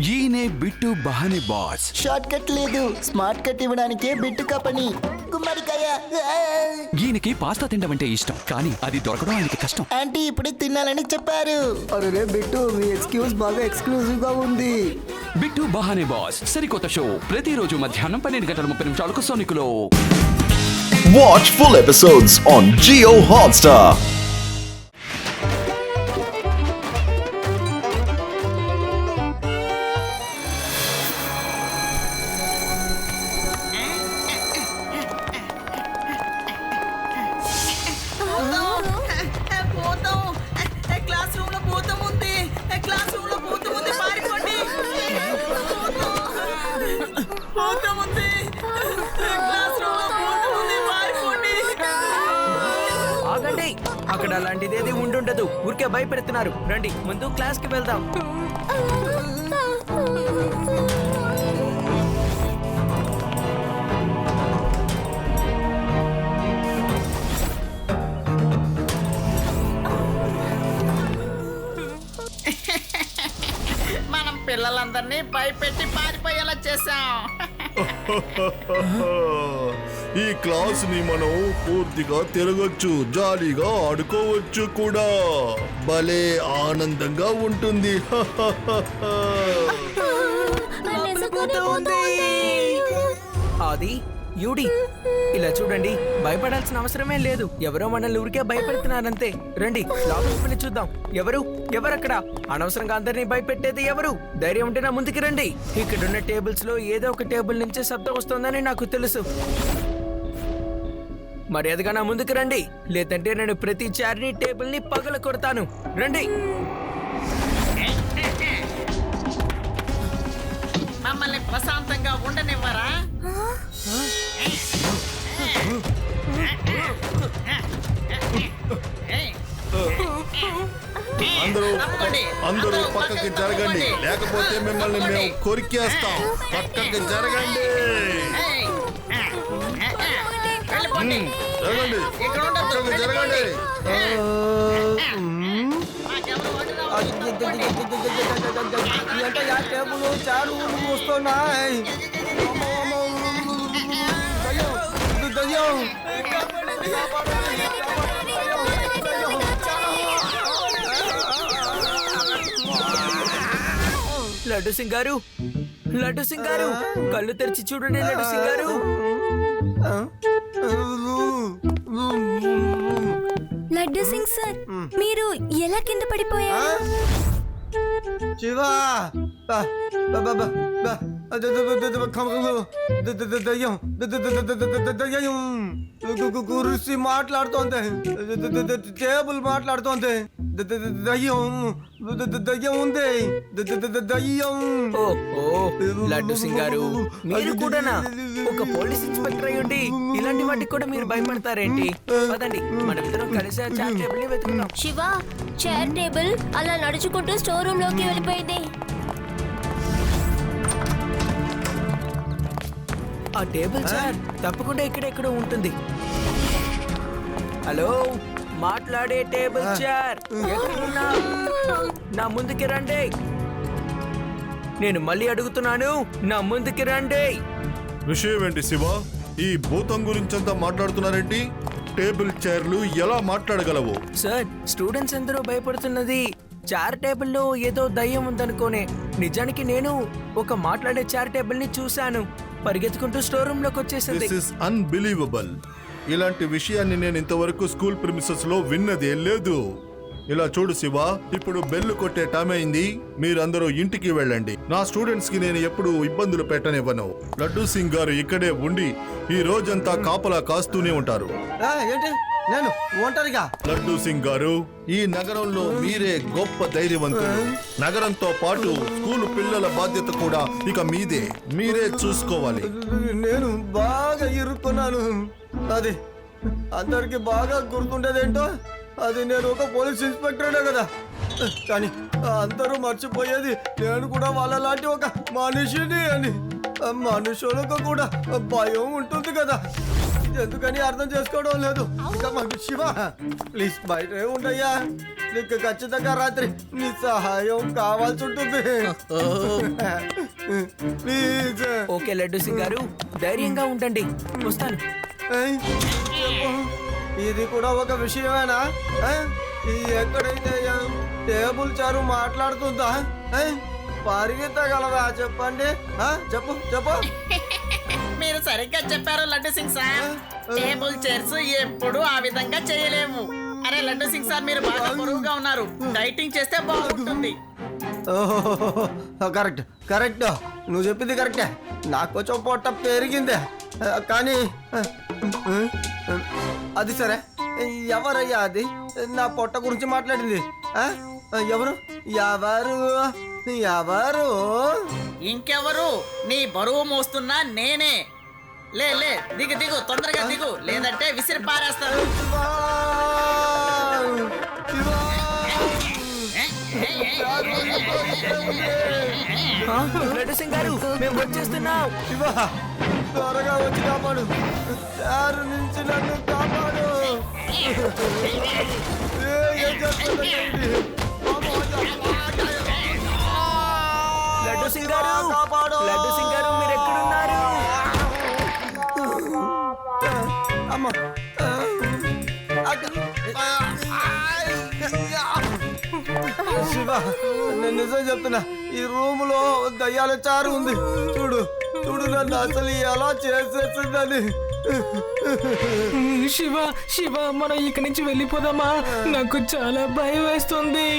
ఈయనే bit బహానే boss. Short cut లేదు, smart cut ఇవ్వడానికే bit కపని. గుమ్మడికాయ. ఈయనకి పాస్తా తినడం అంటే ఇష్టం, కానీ అది దొరకడం ఆయనకి కష్టం. ఆంటీ ఇప్పుడే తినాలని చెప్పారు. అరే బిట్టు, మీ ఎక్స్క్యూజ్ బాగా ఎక్స్క్లూజివ్ గా ఉంది. బిట్టు బహానే బాస్ సరికొత్త షో ప్రతిరోజు మధ్యాహ్నం 12:30 సోనికులో. Watch full episodes on Jio Hotstar. అక్కడ అలాంటిదేది ఉండుండదు, ఊరికే భయపెడుతున్నారు. రండి ముందు క్లాస్ కి వెళ్దాం. మనం పిల్లలందరినీ భయపెట్టి పారిపోయేలా చేసాం. ఈ క్లాస్ ని మనం పూర్తిగా తిరగొచ్చు, జాలీగా ఆడుకోవచ్చు కూడా. భలే ఆనందంగా ఉంటుంది. అది యూడి, ఇలా చూడండి, భయపడాల్సిన అవసరమే లేదు. ఎవరో మనల్ని ఊరికే భయపెడుతున్నారంతే. రండి లోపలికి చూద్దాం. ఎవరక్కడ? అనవసరంగా అందరినీ భయపెట్టేది ఎవరు? ధైర్యం ఉంటే నా ముందుకి రండి. ఇక్కడున్న టేబుల్స్ లో ఏదో ఒక టేబుల్ నుంచి శబ్దం వస్తుందని నాకు తెలుసు. మర్యాదగా నా ముందుకు రండి, లేదంటే నేను ప్రతి చైర్ని టేబుల్ ని పగల కొడతాను. రండి. మమ్మల్ని ప్రశాంతంగా ఉండనివ్వరా? అందరూ పక్కకి జరగండి, లేకపోతే మిమ్మల్ని మేము కొరికేస్తాం. పక్కకి జరగండి. జరగండి. టేబుల్ చారు వస్తున్నాయి. లడ్డు సింగ్ గారు, లడ్డు సింగ్ గారు, కళ్ళు తెరిచి చూడండి. లడ్డు సింగ్ గారు, లడ్డు సింగ్ సార్, మీరు ఎలా కింద పడిపోయారు? శివా, కుర్సీ మాట్లాడుతోంది, టేబుల్ మాట్లాడుతోంది, దయ్యం ఉంది, దయ్యం. లడ్డు సింగ్ గారు, మీరు కూడానా? ఒక పోలీస్ ఇన్స్పెక్టర్ అయ్యుండి ఇలాంటి వాటికి కూడా మీరు భయపడతారేంటి? పదండి, మనమిద్దరం కలిసి ఆ చైర్ టేబుల్ ని వెతుకుతాం. శివ, చైర్ టేబుల్ అలా నడుచుకుంటూ స్టోర్ రూమ్ లోకి వెళ్ళిపోయింది. ఆ టేబుల్ చైర్ తప్పకుండా ఇక్కడెక్కడో ఉంటుంది. హలో, మాట్లాడే టేబుల్ చైర్ ఎక్కడున్నా? నా ముందుకి రండి. నేను మళ్ళీ అడుగుతున్నాను, నా ముందుకి రండి. విషయం ఏంటి శివ? ఈ భూతం గురించంతా మాట్లాడుతున్నారేంటి? టేబుల్ చైర్లు ఎలా మాట్లాడగలవు? సార్, స్టూడెంట్స్ అందరూ భయపడుతున్నది చైర్ టేబుల్లో ఏదో దయ్యం ఉందనుకోనే. నిజానికి నేను ఒక మాట్లాడే చైర్ టేబుల్ ని చూశాను. పరిగెత్తుకుంటూ స్టోర్ రూమ్ లోకి వచ్చేసింది. This is unbelievable. ఇలాంటి విషయాన్ని నేను ఇంతవరకు స్కూల్ ప్రిమిసెస్ లో విన్నదే లేదు. ఇలా చూడు శివ, ఇప్పుడు బెల్లు కొట్టే టైం అయింది. మీరందరూ ఇంటికి వెళ్ళండి. నా స్టూడెంట్స్ కి నేను ఎప్పుడు ఇబ్బందులు పెట్టనివ్వను. లడ్డు సింగ్ గారు ఇక్కడే ఉండి ఈ రోజంతా కాపలా కాస్తూనే ఉంటారు. ఏంటి నేను ఒంటరిగా? లడ్డు సింగ్ గారు, ఈ నగరంలో మీరే గొప్ప ధైర్యవంతులు. నగరంతో పాటు స్కూల్ పిల్లల బాధ్యత కూడా ఇక మీదే. మీరే చూసుకోవాలి. నేను బాగా ఇరుక్కున్నాను. అది అందరికి బాగా గుర్తుండేదేంటో, అది నేను ఒక పోలీస్ ఇన్స్పెక్టరే కదా. కానీ అందరూ మర్చిపోయేది నేను కూడా వాళ్ళలాంటి ఒక మనిషిని అని. మనుషులకు కూడా భయం ఉంటుంది కదా. ఎందుకని అర్థం చేసుకోవడం లేదు ఇంకా మాకు శివ ప్లీజ్ బయట ఉండయ్యా నీకు ఖచ్చితంగా రాత్రి నీ సహాయం కావాల్సి ఉంటుంది ప్లీజ్ ఓకే లడ్డు సింగ్ గారు ధైర్యంగా ఉండండి, వస్తాను. ఏయ్, చెప్పు. ఇది కూడా ఒక విషయమేనా ఎక్కడైతే టేబుల్ చారు మాట్లాడుతుందా పరిగెత్తగలదా చెప్పండి చెప్పు చెప్పు మీరు సరిగ్గా చెప్పారు laddu Singh sir. Table chairs ఎప్పుడు ఆ విధంగా చేయలేము. అరే లడ్డు సింగ్ సార్, మీరు బాగా బరువుగా ఉన్నారు, డైటింగ్ చేస్తే బాగుంటుంది. కరెక్ట్ కరెక్ట్, నువ్వు చెప్పింది కరెక్టే. నాకు కొంచెం పొట్ట పెరిగిందే కానీ అది సరే. ఎవరయ్యా అది నా పొట్ట గురించి మాట్లాడింది? ఎవరు ఎవరు ఎవరు? ఇంకెవరు? నీ బరువు మోస్తున్నా నేనే. లే లే దిగు దిగు, తొందరగా దిగు, లేదంటే విసిరి పారేస్తాను. లడ్డు సింగ్ గారు మేము వచ్చేస్తున్నాం. శివ త్వరగా వచ్చి కాపాడు, చారు నుంచి నన్ను కాపాడు. లడ్డు సింగ్ గారు, లడ్డు సింగ్ గారు మీరు ఎక్కడున్నారు? అమ్మ శివ నేను నిజం చెప్తున్నా, ఈ రూమ్ లో దయ్యాల చారు ఉంది. చూడు చూడు నన్ను అసలు ఎలా చేసేసిందని. శివ శివ మనం ఇక్కడి నుంచి వెళ్ళిపోదామా? నాకు చాలా భయం వేస్తుంది.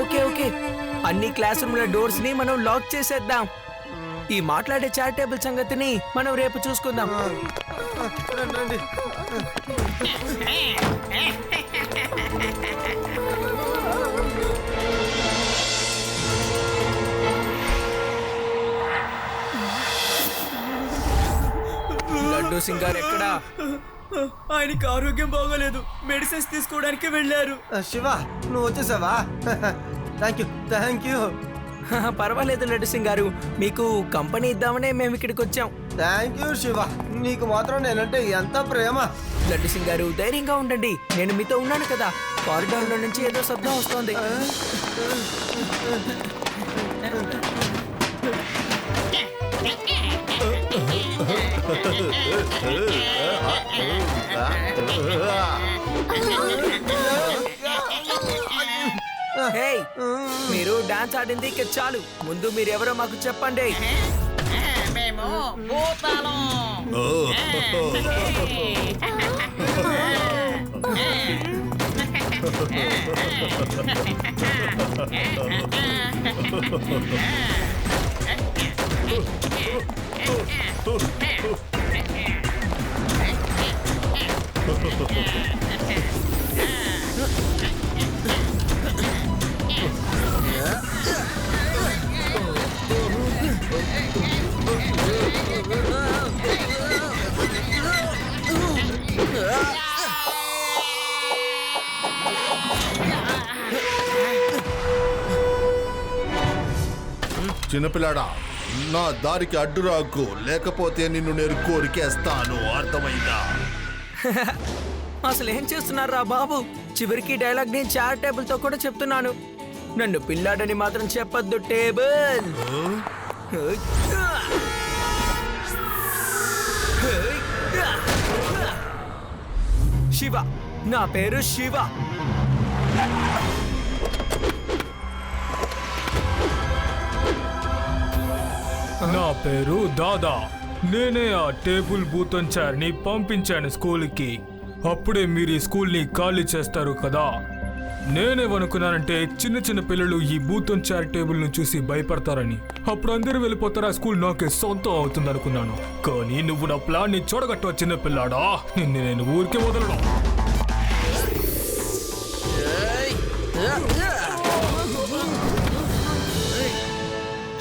ఓకే ఓకే, అన్ని క్లాస్ రూమ్ల డోర్స్ ని మనం లాక్ చేసేద్దాం. ఈ మాట్లాడే చాట్ టేబుల్ సంగతిని మనం రేపు చూసుకుందాం. రండి. లడ్డు సింగ్ గారు ఎక్కడా? ఆయనకి ఆరోగ్యం బాగోలేదు, మెడిసిన్స్ తీసుకోవడానికి వెళ్ళారు. శివ నువ్వు వచ్చేసావా? Thank you. పర్వాలేదు లడ్డు సింగ్ గారు, మీకు కంపెనీ ఇద్దామనే మేము ఇక్కడికి వచ్చాం. థ్యాంక్ యూ శివ, నీకు మాత్రం నేనంటే ఎంత ప్రేమ. లడ్డు సింగ్ గారు ధైర్యంగా ఉండండి, నేను మీతో ఉన్నాను కదా. కారిడార్ లో నుంచి ఏదో శబ్దం వస్తోంది. హేయ్, మీరు డాన్స్ ఆడింది ఇక చాలు, ముందు మీరెవరో మాకు చెప్పండి. మేము భూతాలం. చిన్నపిల్లాడా, నా దారికి అడ్డురాకు, లేకపోతే నిన్ను నేను కోరికేస్తాను, అర్థమైందా? అసలు ఏం చేస్తున్నారా బాబు? చివరికి డైలాగ్ నేను చాట్ టేబుల్ తో కూడా చెప్తున్నాను. నన్ను పిల్లాడని మాత్రం చెప్పొద్దు టేబుల్. శివ, నా పేరు శివ. నా పేరు దాదా. నేనే ఆ టేబుల్ బూతన్ చైర్ని పంపించాను స్కూల్కి. అప్పుడే మీరు ఈ స్కూల్ని ఖాళీ చేస్తారు కదా. నేనేమనుకున్నానంటే చిన్న చిన్న పిల్లలు ఈ బూతన్ చైర్ టేబుల్ను చూసి భయపడతారని. అప్పుడు అందరూ వెళ్ళిపోతారు, ఆ స్కూల్ నాకే సొంతం అవుతుంది అనుకున్నాను. కానీ నువ్వు నా ప్లాన్ని చూడగట్టవ చిన్న పిల్లాడా. నిన్ను నేను ఊరికే వదలను.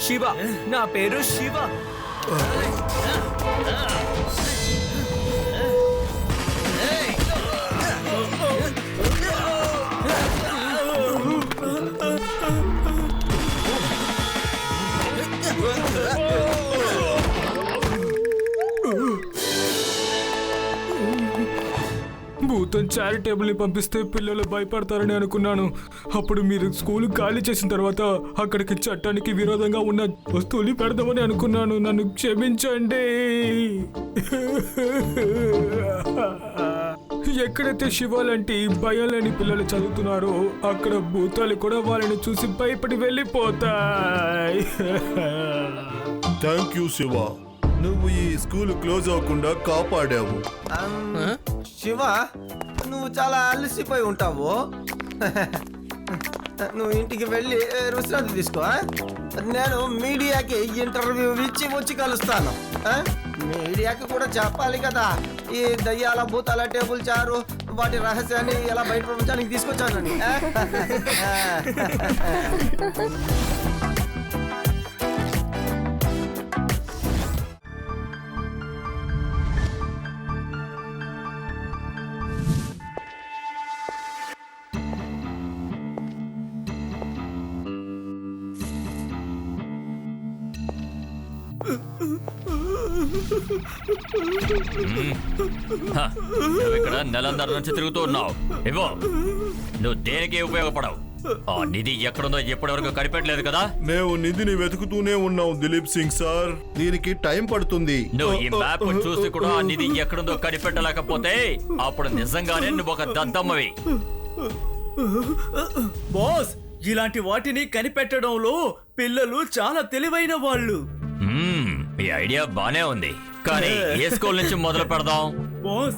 శివ, నా పేరు శివ. కోసం చారిటబుల్ ని పంపిస్తే పిల్లలు భయపడతారని అనుకున్నాను. అప్పుడు మీరు స్కూల్ ఖాళీ చేసిన తర్వాత అక్కడికి చట్టానికి విరోధంగా ఉన్న వస్తువులు పెడదామని అనుకున్నాను. నన్ను క్షమించండి. ఎక్కడైతే శివ లాంటి భయం లేని పిల్లలు చదువుతున్నారో అక్కడ భూతాలు కూడా వాళ్ళని చూసి భయపడి వెళ్ళిపోతాయి. థ్యాంక్ యూ శివ, నువ్వు ఈ స్కూల్ క్లోజ్ అవ్వకుండా కాపాడావు. శివ, నువ్వు చాలా అలసిపోయి ఉంటావు. నువ్వు ఇంటికి వెళ్ళి విశ్రాంతి తీసుకో. నేను మీడియాకి ఇంటర్వ్యూ ఇచ్చి వచ్చి కలుస్తాను. మీడియాకి కూడా చెప్పాలి కదా ఈ దయ్యాల భూతాల టేబుల్ చారు వాటి రహస్యాన్ని ఎలా బయట ప్రపంచానికి తీసుకొచ్చానని. నువ్వు ఇక్కడ నెలందరి నుంచి తిరుగుతూ ఉన్నావు. ఇవ్వు, నువ్వు దేనికి ఉపయోగపడవు. ఆ నిధి ఎక్కడుందో ఎప్పటి వరకు కనిపెట్టలేదు కదా. మేము నిధిని వెతుకుతూనే ఉన్నాం దిలీప్ సింగ్ సార్. దీనికి టైం పడుతుంది. నువ్వు ఈ మ్యాప్ చూసి కూడా ఆ నిధి ఎక్కడుందో కనిపెట్టలేకపోతే అప్పుడు నిజంగానే నువ్వు ఒక దద్దమ్మవి. బాస్, ఇలాంటి వాటిని కనిపెట్టడంలో పిల్లలు చాలా తెలివైన వాళ్ళు. ఈ ఐడియా బానే ఉంది, కానీ ఏ స్కూల్ నుంచి మొదలు పెడదాం? బాస్,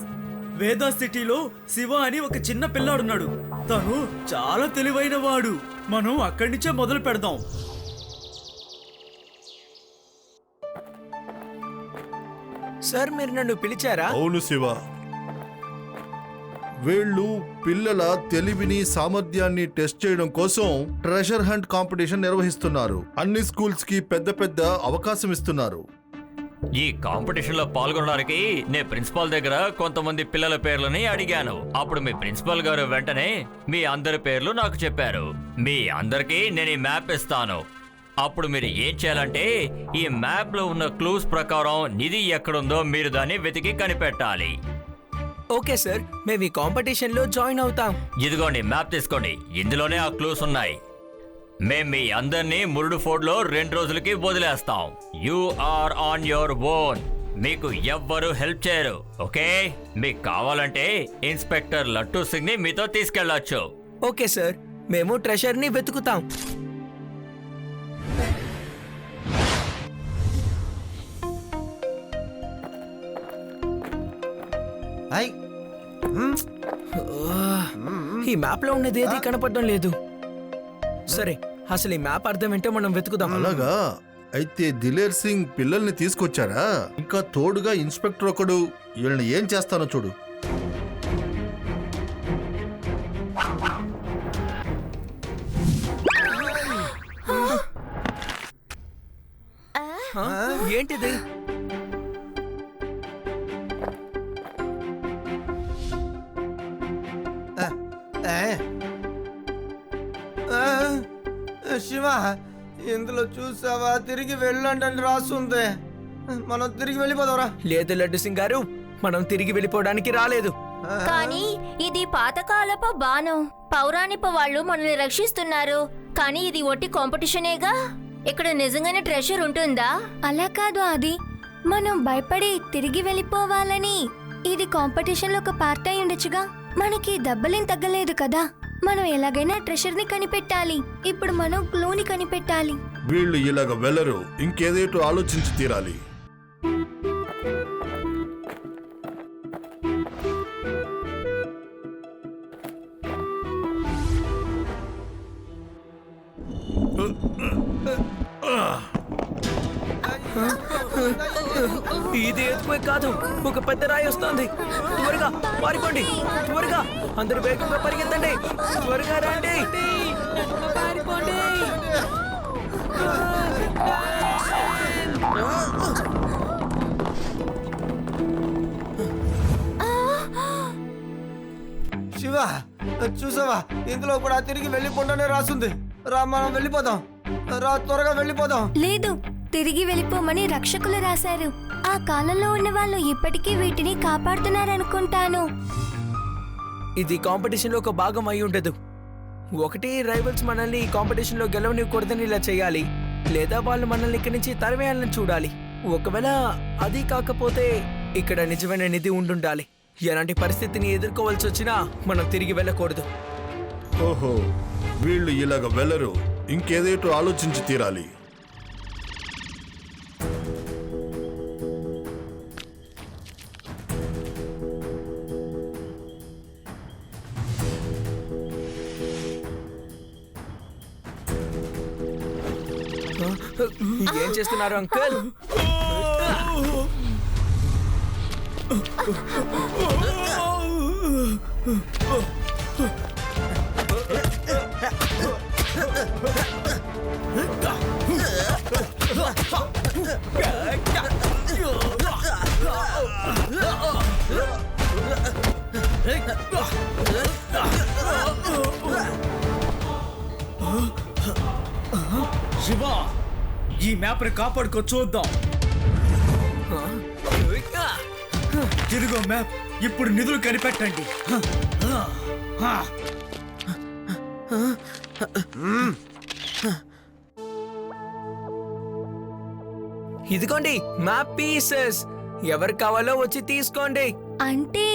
వేదా సిటీలో శివ అని ఒక చిన్న పిల్లాడున్నాడు. తను చాలా తెలివైన వాడు. మనం అక్కడి నుంచే మొదలు పెడదాం. సార్, మీరు నన్ను పిలిచారా? అవును శివ, వీళ్ళు పిల్లల తెలివిని సామర్థ్యాన్ని టెస్ట్ చేయడం కోసం ట్రెజర్ హంట్ కాంపిటీషన్ నిర్వహిస్తున్నారు. అన్ని స్కూల్స్ కి పెద్ద పెద్ద అవకాశం ఇస్తున్నారు. ఈ కాంపిటీషన్ లో పాల్గొనడానికి నేను ప్రిన్సిపాల్ దగ్గర కొంతమంది పిల్లల పేర్లని అడిగాను. అప్పుడు మీ ప్రిన్సిపాల్ గారు వెంటనే మీ అందరి పేర్లు నాకు చెప్పారు. మీ అందరికీ నేను ఈ మ్యాప్ ఇస్తాను. అప్పుడు మీరు ఏం చేయాలంటే ఈ మ్యాప్ లో ఉన్న క్లూస్ ప్రకారం నిధి ఎక్కడుందో మీరు దాన్ని వెతికి కనిపెట్టాలి. ఓకే సార్, మేము ఈ కాంపిటీషన్ లో జాయిన్ అవుతాం. ఇదిగోండి మ్యాప్ తీసుకోండి, ఇందులోనే ఆ క్లూస్ ఉన్నాయి. మేం మీ అందరినీ మురుడు ఫోర్ట్ లో 2 రోజులకి వదిలేస్తాం. You are on your own. మీకు ఎవ్వరు హెల్ప్ చేయరు, ఓకే? మీకు కావాలంటే ఇన్స్పెక్టర్ లట్టు సింగ్ ని మీతో తీసుకెళ్లొచ్చు. ఓకే సార్, మేము ట్రెషర్ ని వెతుకుతాం. ఈ మ్యాప్ లో ఉన్నది ఏది కనపడడం లేదు. సరే, అసలు ఈ మ్యాప్ అర్థం ఏంటో మనం వెతుకుదాం. అలాగా? అయితే దిలేర్ సింగ్ పిల్లల్ని తీసుకొచ్చారా? ఇంకా తోడుగా ఇన్స్పెక్టర్ ఒకడు. వీళ్ళని ఏం చేస్తానో చూడు. ఏంటిది? శివ, ఇందులో చూసావా తిరిగి వెళ్ళండి అని రాస్తుంది. మనం తిరిగి వెళ్ళిపోదాంరా. లేదు లడ్డు సింగ్ గారు, మనం తిరిగి వెళ్ళిపోవడానికి రాలేదు. కానీ ఇది పాతకాలపు బాణం. పౌరాణిక వాళ్ళు మనల్ని రక్షిస్తున్నారు. కానీ ఇది ఒట్టి కాంపిటీషనేగా. ఇక్కడ నిజంగానే ట్రెషర్ ఉంటుందా? అలా కాదు అది. మనం భయపడి తిరిగి వెళ్ళిపోవాలని. ఇది కాంపిటీషన్ లో ఒక పార్ట్ అయి ఉండొచ్చుగా. మనకి దెబ్బలేం తగ్గలేదు కదా. మనం ఎలాగైనా ట్రెషర్ ని కనిపెట్టాలి. ఇప్పుడు మనం క్లూని కనిపెట్టాలి. వీళ్ళు ఇలాగ వెళ్ళరు, ఇంకేదేటో ఆలోచించి తీరాలి. ఇది ఎత్తుపోయి కాదు, ఒక పెద్ద రాయి వస్తుంది. త్వరగా పారిపోండి, త్వరగా అందరూ వేగంగా పరిగెత్తండి, త్వరగా రండి. పారిపోండి. శివ, చూసావా ఇందులో కూడా తిరిగి వెళ్ళిపోండి రాస్తుంది. రా, మనం వెళ్ళిపోదాం. రా, త్వరగా వెళ్ళిపోదాం. లేదు, తిరిగి వెళ్ళిపోమని రక్షకులు రాశారు. ఆ కాలంలో ఉన్న వాళ్ళు ఇప్పటికీ వీటిని కాపాడుతున్నారనుకుంటాను. ఇది కాంపిటీషన్ లో ఒక భాగం అయి ఉండదు. ఒకటి రైవల్స్ మనల్ని ఈ కాంపిటీషన్ లో గెలవనివ్వకూడదని ఇలా చేయాలి, లేదా వాళ్ళు మనల్ని ఇక్కడి నుంచి తరివేయాలని చూడాలి. ఒకవేళ అది కాకపోతే ఇక్కడ నిజమైన నిధి ఉండుండాలి. ఎలాంటి పరిస్థితిని ఎదుర్కోవాల్సి వచ్చినా మనం తిరిగి వెళ్ళకూడదు. ఓహో, వీళ్ళు ఇలాగ వెళ్ళరు, ఇంకేదేటో ఆలోచించి తీరాలి. ఏం చేస్తున్నారు అంకుల్? శివ, ఈ మ్యాప్ ని కాపాడుకో, చూద్దాం. తిరుగు మ్యాప్, ఇప్పుడు నిధులు కనిపెట్టండి. ఇదిగోండి మ్యాప్ పీసెస్, ఎవరు కావాలో వచ్చి తీసుకోండి. అంటే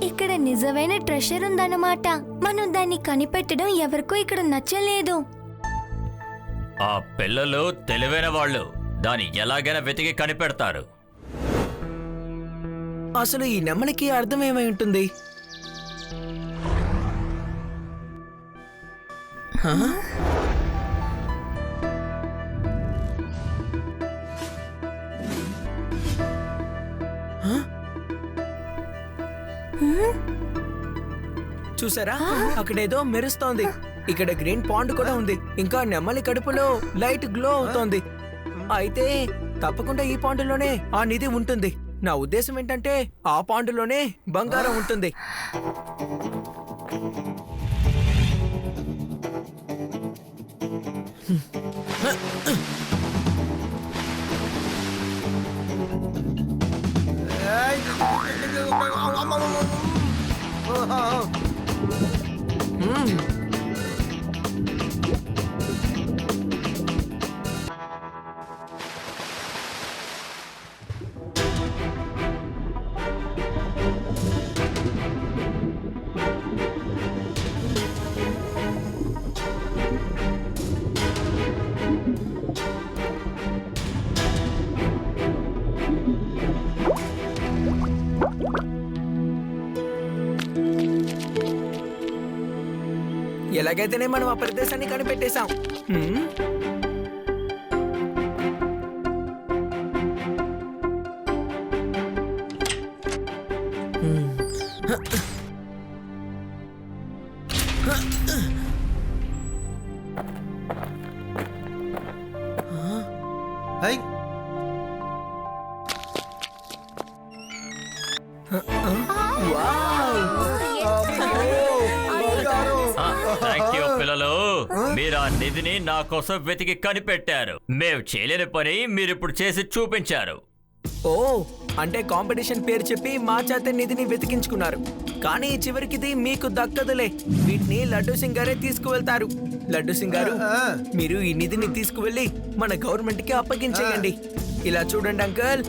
ఇక్కడ నిజమైన ట్రెషర్ ఉందన్నమాట. మనం దాన్ని కనిపెట్టడం ఎవరికో ఇక్కడ నచ్చలేదు. ఆ పిల్లలు తెలివైన వాళ్ళు, దాన్ని ఎలాగైనా వెతికి కనిపెడతారు. అసలు ఈ నెమలికి అర్థం ఏమై ఉంటుంది? చూసారా, అక్కడేదో మెరుస్తోంది. ఇక్కడ గ్రీన్ పాండ్ కూడా ఉంది. ఇంకా నెమలి కడుపులో లైట్ గ్లో అవుతోంది. అయితే తప్పకుండా ఈ పాండులోనే ఆ నిధి ఉంటుంది. నా ఉద్దేశం ఏంటంటే ఆ పాండులోనే బంగారం ఉంటుంది. ఎలాగైతేనే మనం ఆ ప్రదేశాన్ని కనిపెట్టేశాం. థ్యాంక్ యూ పిల్లలు, మీరు ఆ నిధిని నా కోసం వెతికి కనిపెట్టారు. మేము చేయలేని పని మీరిప్పుడు చేసి చూపించారు. ఓ, అంటే కాంపిటీషన్ పేరు చెప్పి మా చేత నిధిని వెతికించుకున్నారు. కానీ చివరికి ఇది మీకు దక్కదులే. వీటిని లడ్డూ సింగ్ గారే తీసుకువెళ్తారు. లడ్డూ సింగ్ గారు, మీరు ఈ నిధిని తీసుకువెళ్ళి మన గవర్నమెంట్ కి అప్పగించేయండి. ఇలా చూడండి అంకల్,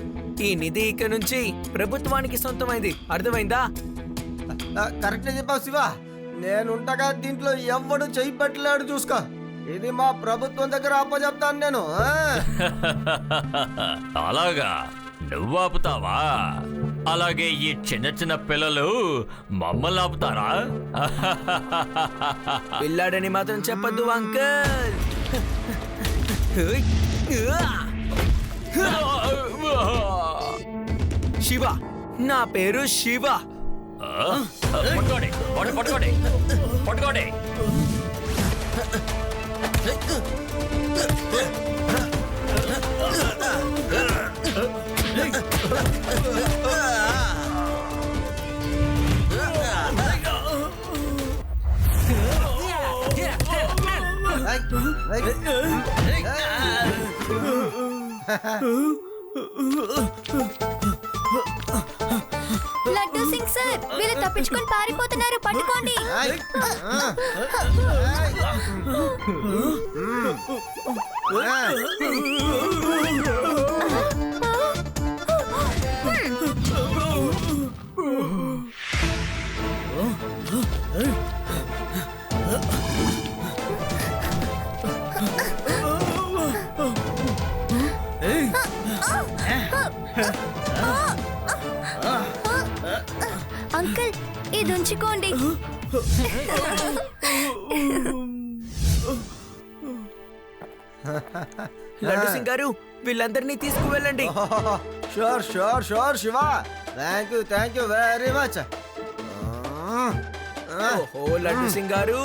ఈ నిధి ఇక్కడ నుంచి ప్రభుత్వానికి సొంతమైంది. అర్థమైందా? కరెక్ట్ చెప్పావు శివ. నేనుంటగా దీంట్లో ఎవడు చెయ్యి పెట్టలేడు, చూసుకో. ఇది మా ప్రభుత్వం దగ్గర అప్పచెప్తాను నేను. అలాగా, నువ్వు ఆపుతావా? అలాగే ఈ చిన్న చిన్న పిల్లలు మమ్మల్ని ఆపుతారా? పిల్లాడని మాత్రం చెప్పద్దు అంకల్. శివ, నా పేరు శివ. పట్టుకోండి, పట్టుకోండి, పట్టుకోండి. లడ్డూ సింగ్ సార్ వీళ్ళు తప్పించుకొని పారిపోతున్నారు, పట్టుకోండి. అంకుల్ ఇది ఉంచుకోండి. లడ్డు సింగ్ గారు వీళ్ళందరినీ తీసుకువెళ్ళండి. Sure sure sure Shiva, thank you very much. ఓహో లడ్డు సింగ్ గారు,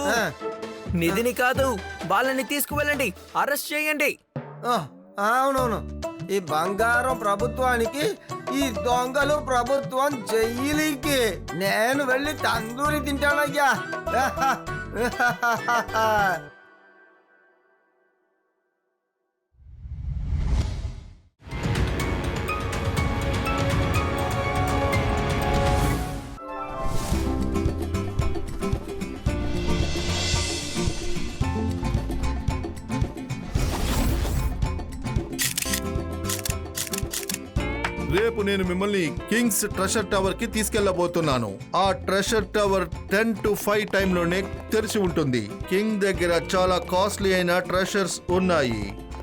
నిధిని కాదు వాళ్ళని తీసుకువెళ్ళండి, అరెస్ట్ చేయండి. అవునవును, ఈ బంగారం ప్రభుత్వానికి, ఈ దొంగలు ప్రభుత్వం జైలుకి. నేను వెళ్ళి తందూరి తింటానయ్యా. రేపు నేను మిమ్మల్ని కింగ్స్ ట్రెషర్ టవర్ కి తీసుకెళ్లబోతున్నాను. ఆ ట్రెషర్ టవర్ 10 to 5 టైంలోనే తెరిచి ఉంటుంది. కింగ్ దగ్గర చాలా కాస్ట్లీ అయిన ట్రెషర్స్ ఉన్నాయి,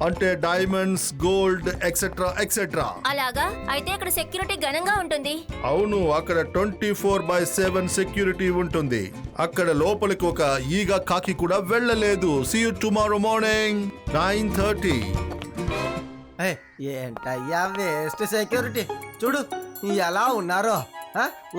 అంటే డైమండ్స్, గోల్డ్ ఎక్సెట్రా ఎక్సెట్రా. అలాగా అయితే ఇక్కడ సెక్యూరిటీ ఘనంగా ఉంటుంది. అవును, అక్కడ 24/7 సెక్యూరిటీ ఉంటుంది. అక్కడ లోపలికి ఒక ఈగ కాకి కూడా వెళ్ళలేదు. See you tomorrow morning 9:30. ఏంటయ్యా వేస్ట్ సెక్యూరిటీ, చూడు ఎలా ఉన్నారో.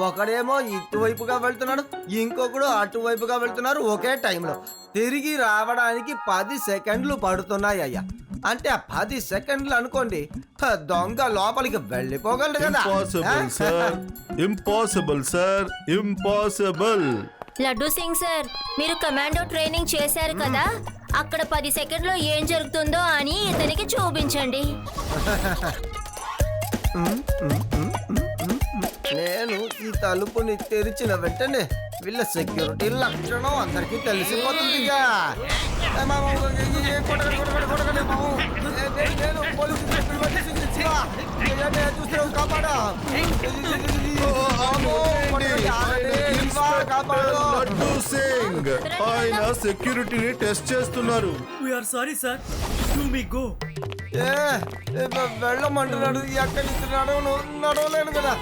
ఒకడేమో ఇటువైపుగా వెళ్తున్నాడు, ఇంకొకడు అటువైపుగా వెళ్తున్నారు ఒకే టైంలో. తిరిగి రావడానికి 10 సెకండ్లు పడుతున్నాయి అయ్యా. అంటే 10 సెకండ్లు అనుకోండి, దొంగ లోపలికి వెళ్ళిపోగలడు కదా. Impossible sir, impossible sir, impossible. Laddu Singh sir మీరు కమాండో ట్రైనింగ్ చేశారు కదా, అక్కడ 10 సెకండ్లో ఏం జరుగుతుందో అని ఇతనికి చూపించండి. నేను ఈ తలుపుని తెరిచిన వెంటనే వీళ్ళ సెక్యూరిటీ లక్షణం అందరికీ తెలిసిపోతుంది. లడ్డూ సింగ్ ఆయన సెక్యూరిటీని టెస్ట్ చేస్తున్నారు. We are sorry sir, you may go. వెళ్ళమంటున్నాడు, ఎక్కడి నుంచి నడవలేను కదా.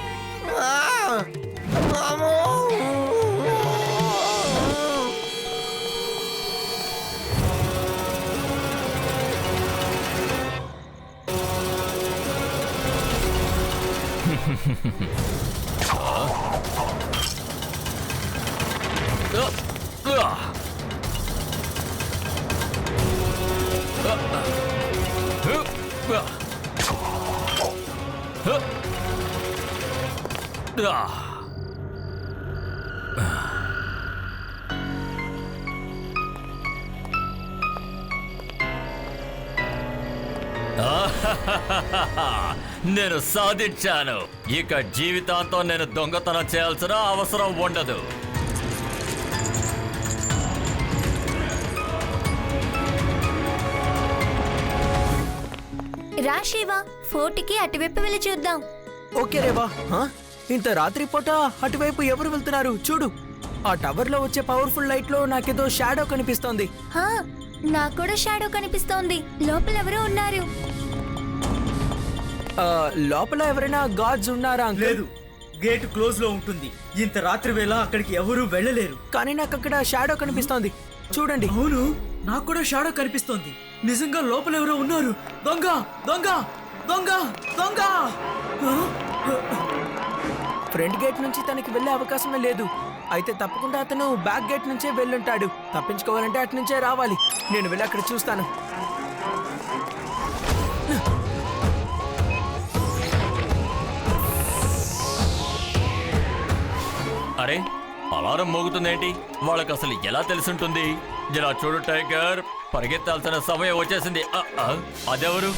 నేను సాధించాను. ఇక జీవితాంతం నేను దొంగతనం చేయాల్సిన అవసరం ఉండదు. రా శివ, ఫోర్ట్కి అటువైపు వెళ్ళి చూద్దాం. ఓకే రేవా, ఇంత రాత్రి పూట అటువైపు ఎవరు వెళ్తున్నారు చూడు. ఆ టవర్ లో వచ్చే పవర్ఫుల్ లైట్ లో నాకేదో షాడో కనిపిస్తోంది. నాకు కూడా షాడో కనిపిస్తోంది. లోపల ఎవరో ఉన్నారు. లోపల ఎవరైనా గార్డ్స్ ఉన్నారా? లేదు, గేట్ క్లోజ్ లో ఉంటుంది. ఇంత రాత్రి వేళ అక్కడికి ఎవరూ వెళ్ళలేరు. కానీ నాకు అక్కడ షాడో కనిపిస్తోంది, చూడండి. అవును, నాకు కూడా షాడో కనిపిస్తోంది. నిజంగా లోపల ఎవరో ఉన్నారు. దొంగ దొంగ దొంగ దొంగ. ఫ్రంట్ గేట్ నుంచి తనకి వెళ్ళే అవకాశమే లేదు. అయితే తప్పకుండా అతను బ్యాక్ గేట్ నుంచే వెళ్ళుంటాడు. తప్పించుకోవాలంటే అటు నుంచే రావాలి. నేను వెళ్ళి అక్కడ చూస్తాను. అరే, అలారం మోగుతుందేంటి? వాళ్ళకి అసలు ఎలా తెలుసుంటుంది? ఇలా చూడు టైగర్, పరిగెత్తాల్సిన సమయం వచ్చేసింది. అదెవరు?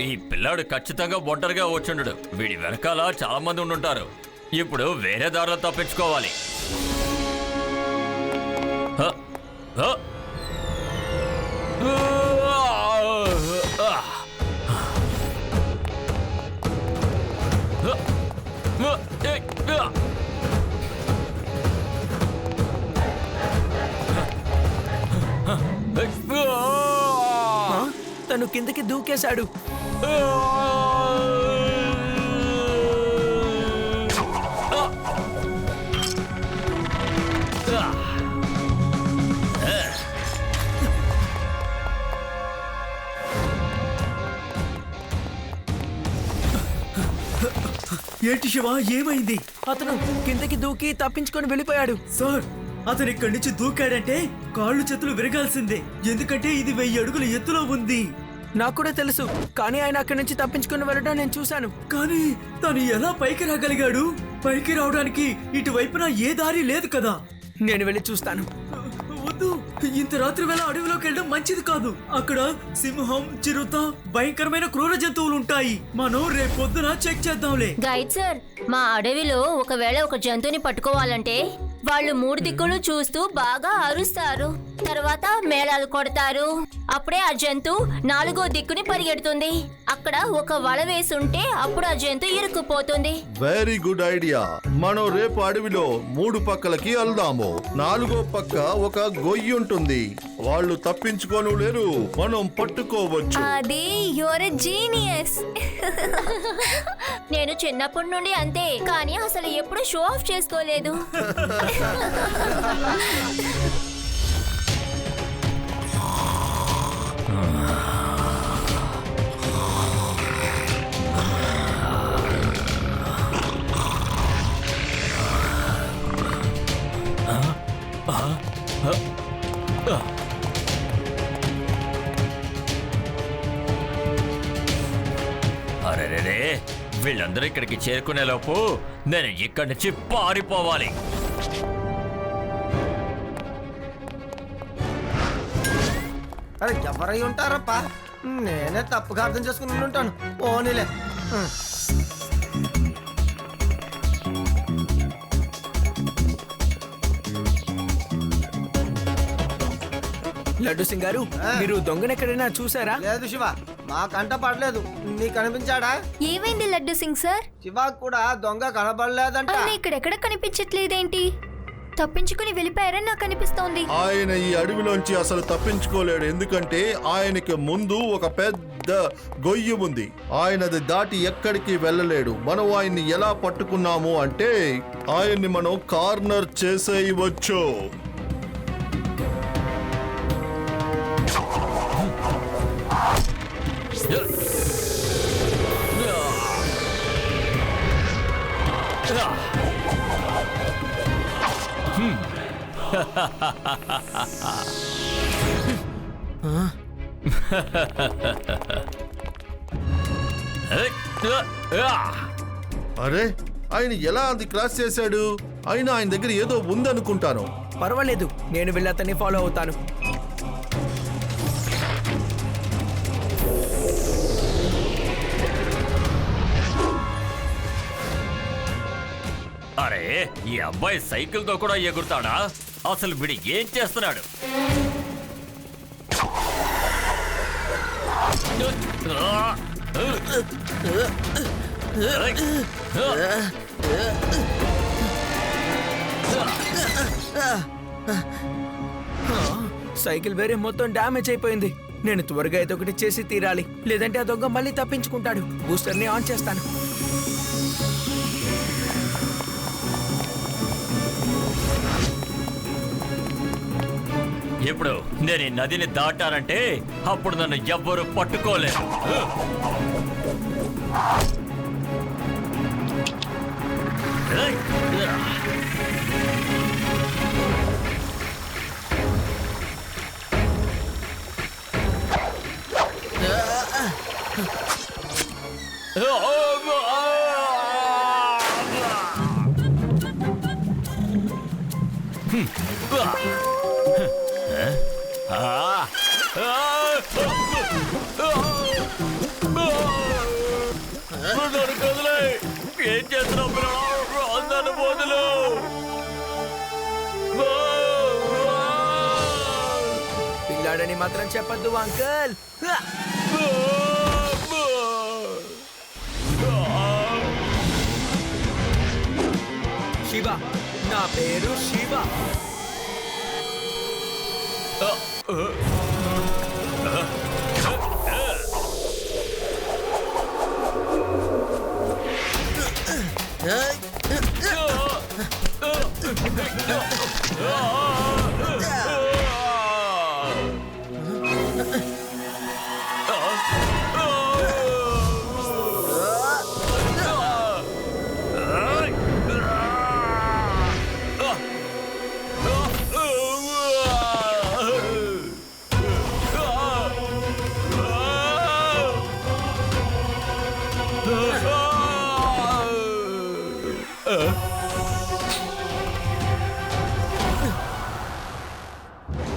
ఈ పిల్లాడు ఖచ్చితంగా ఒంటరిగా వచ్చుండడు. వీడి వెనకాల చాలా మంది ఉండుంటారు. ఇప్పుడు వేరే దారిలో తప్పించుకోవాలి. హ, హ. తను కిందకి దూకేశాడు. ఏంటి శివ, ఏమైంది? అతను కిందకి దూకి తప్పించుకొని వెళ్ళిపోయాడు. సార్, అతను ఇక్కడి నుంచి దూకాడంటే కాళ్ళు చేతులు విరగాల్సిందే, ఎందుకంటే ఇది 1000 అడుగుల ఎత్తులో ఉంది. నాకు కూడా తెలుసు, కానీ ఆయన అక్కడి నుంచి తప్పించుకొని వెళ్ళడం నేను చూశాను. కానీ తను ఎలా పైకి రాగలిగాడు? పైకి రావడానికి ఇటువైపున ఏ దారి లేదు కదా. నేను వెళ్ళి చూస్తాను. వద్దు, ఇంత రాత్రి వేళ అడవిలోకి వెళ్ళడం మంచిది కాదు. అక్కడ సింహం, చిరుత, భయంకరమైన క్రూర జంతువులు ఉంటాయి. మనం రేపొద్దున చెక్ చేద్దాంలే. గైడ్ సార్, మా అడవిలో ఒకవేళ ఒక జంతువుని పట్టుకోవాలంటే వాళ్ళు 3 దిక్కులు చూస్తూ బాగా అరుస్తారు, తర్వాత మేళాలు కొడతారు. అప్పుడే ఆ జంతువు 4వ దిక్కుని పరిగెడుతుంది. అక్కడ ఒక వల వేసుంటే అప్పుడు ఆ జంతువు ఇరుక్కుపోతుంది. Very good idea. మనం రేపు అడవిలో 3 పక్కలకి వెళ్దాము. 4వ పక్క ఒక గొయ్యి ఉంటుంది. వాళ్ళు తప్పించుకోను లేరు, మనం పట్టుకోవచ్చు. అది యువర్ జీనియస్. నేను చిన్నప్పటి నుండి అంతే, కానీ అసలు ఎప్పుడు షో ఆఫ్ చేసుకోలేదు. అరెరే, వీళ్ళందరూ ఇక్కడికి చేరుకునే లోపు నేను ఇక్కడి నుంచి పారిపోవాలి. అరే ఎవరై ఉంటారప్పా? నేనే తప్పుగా అర్థం చేసుకుని ఉంటాను. పోనీలే. లడ్డు సింగ్ గారు, మీరు దొంగను ఎక్కడైనా చూసారా? లేదు శివ, మా కంట పడలేదు. నీకు కనిపించాడా? ఏమైంది లడ్డు సింగ్ సార్? శివాకు కూడా దొంగ కనబడలేదంట. ఆయన ఇక్కడెక్కడ కనిపించట్లేదేంటి? తప్పించుకుని వెళ్ళిపోయారని నాకు అనిపిస్తోంది. ఆయన ఈ అడవిలోంచి అసలు తప్పించుకోలేడు, ఎందుకంటే ఆయనకి ముందు ఒక పెద్ద గొయ్యి ఉంది. ఆయనది దాటి ఎక్కడికి వెళ్ళలేడు. మనం ఆయన్ని ఎలా పట్టుకున్నాము అంటే ఆయన్ని మనం కార్నర్ చేసేయవచ్చు. అరే, ఆయన ఎలా అది క్రాస్ చేశాడు? అయినా ఆయన దగ్గర ఏదో ఉందనుకుంటాను. పర్వాలేదు, నేను వెళ్ళి అతన్ని ఫాలో అవుతాను. అరే, ఈ అబ్బాయి సైకిల్ తో కూడా ఎగురుతాడా? అసలు వీడు ఏం చేస్తున్నాడు? సైకిల్ వేరే మొత్తం డ్యామేజ్ అయిపోయింది. నేను త్వరగా ఏదో ఒకటి చేసి తీరాలి, లేదంటే ఆ దొంగ మళ్ళీ తప్పించుకుంటాడు. బూస్టర్ ని ఆన్ చేస్తాను. ఇప్పుడు నేను ఈ నదిని దాటానంటే అప్పుడు నన్ను ఎవ్వరూ పట్టుకోలేరు. ఏం చేస్తున్నావు పిల్లలు? అందరు బోధులు పిల్లాడని మాత్రం చెప్పద్దు అంకుల్. శివ, నా పేరు శివ.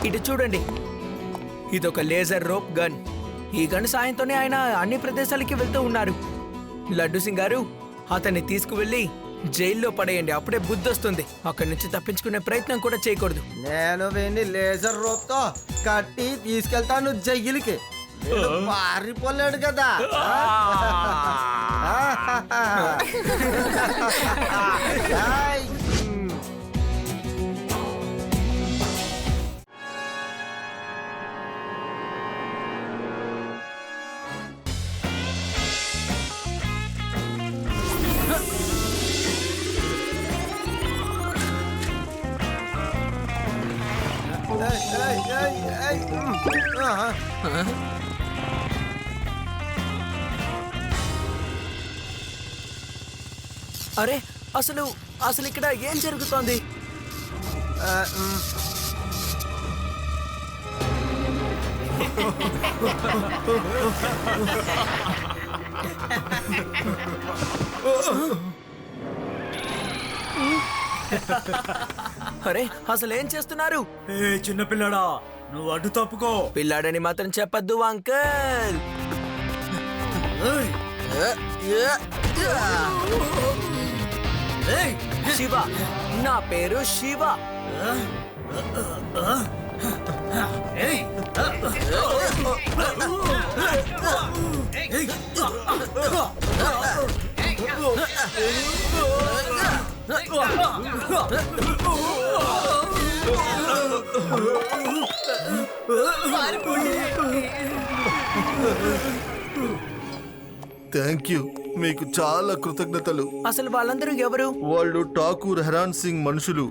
ఇటు చూడండి, ఇదొక లేజర్ రోప్ గన్. ఈ గన్ సాయంతోనే ఆయన అన్ని ప్రదేశాలకి వెళ్తూ ఉన్నారు. లడ్డు సింగ్ గారు, అతన్ని తీసుకువెళ్ళి జైల్లో పడేయండి. అప్పుడే బుద్ధి వస్తుంది. అక్కడి నుంచి తప్పించుకునే ప్రయత్నం కూడా చేయకూడదు. నేను వీడిని లేజర్ రోప్ తో కట్టి తీసుకెళ్తాను జైలుకి. వీడు పారిపోలేడు కదా. ఆయ్. అరే, అసలు అసలు ఇక్కడ ఏం జరుగుతోంది? అరే, అసలు ఏం చేస్తున్నారు? ఏ చిన్న పిల్లడా, నువ్వు అడ్డు తప్పుకో. పిల్లాడని మాత్రం చెప్పద్దు అంకుల్. శివ, నా పేరు శివ. థ్యాంక్ యూ, మీకు చాలా కృతజ్ఞతలు. అసలు వాళ్ళందరూ ఎవరు? వాళ్ళు ఠాకూర్ హెరాన్ సింగ్ మనుషులు.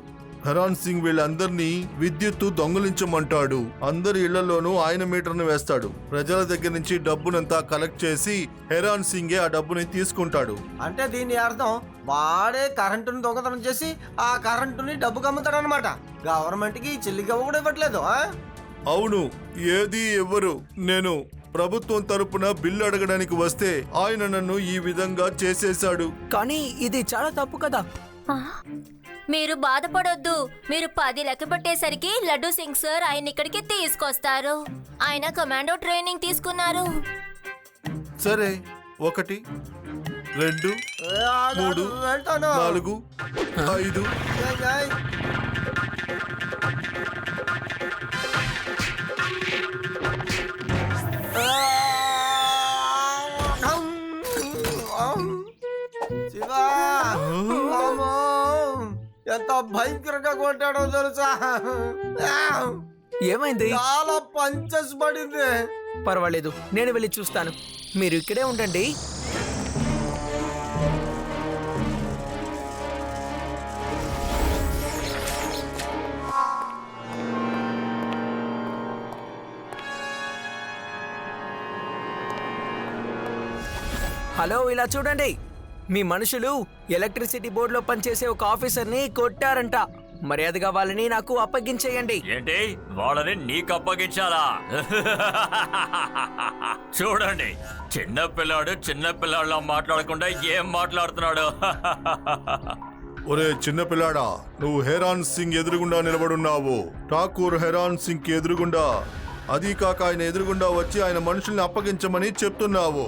హెరాన్ సింగ్ వీళ్ళందరినీ విద్యుత్తు దొంగలించమంటాడు. అందరి ఇళ్లలోనూ ఆయన మీటర్ను వేస్తాడు. ప్రజల దగ్గర నుంచి డబ్బునంతా కలెక్ట్ చేసి హెరాన్ సింగే ఆ డబ్బుని తీసుకుంటాడు. అంటే దీని అర్థం వాడే కరెంటుని దొంగతనం చేసి ఆ కరెంటుని డబ్బుకి అమ్ముతాడు అనమాట. గవర్నమెంట్ కి చిల్లిగా కూడా ఇవ్వట్లేదు. అవును, ఏది ఎవ్వరు. నేను ప్రభుత్వం తరపున బిల్లు అడగడానికి వస్తే ఆయన నన్ను ఈ విధంగా చేసేశాడు. కానీ ఇది చాలా తప్పు కదా. మీరు బాధపడొద్దు. మీరు 10 లెక్క పెట్టేసరికి లడ్డు సింగ్ సార్ ఆయన ఇక్కడికి తీసుకొస్తారు. ఆయన కమాండో ట్రైనింగ్ తీసుకున్నారు. సరే, 1 2 3 4 5. శివా, ఎంత భయంకరంగా కొట్టాడో తెలుసా? ఏమైంది? చాలా పంచెస్ పడింది. పర్వాలేదు, నేను వెళ్ళి చూస్తాను. మీరు ఇక్కడే ఉండండి. హలో, ఇలా చూడండి. మీ మనుషులు ఎలక్ట్రిసిటీ బోర్డులో పనిచేసే ఒక ఆఫీసర్ని కొట్టారంట. మర్యాదగా వాళ్ళని నాకు అప్పగించేయండి. ఏంటి, వాళ్ళని నీకు అప్పగించాలా? చూడండి, చిన్నపిల్లాడు చిన్నపిల్లాడులా మాట్లాడకుండా ఏం మాట్లాడుతున్నాడు. ఒరే చిన్నపిల్లాడా, నువ్వు హెరాన్ సింగ్ ఎదురుగుండా నిలబడున్నావు. ఠాకూర్ హెరాన్ సింగ్ కి ఎదురుగుండా, అది కాక ఆయన ఎదురుగుండా వచ్చి ఆయన మనుషుల్ని అప్పగించమని చెప్తున్నావు.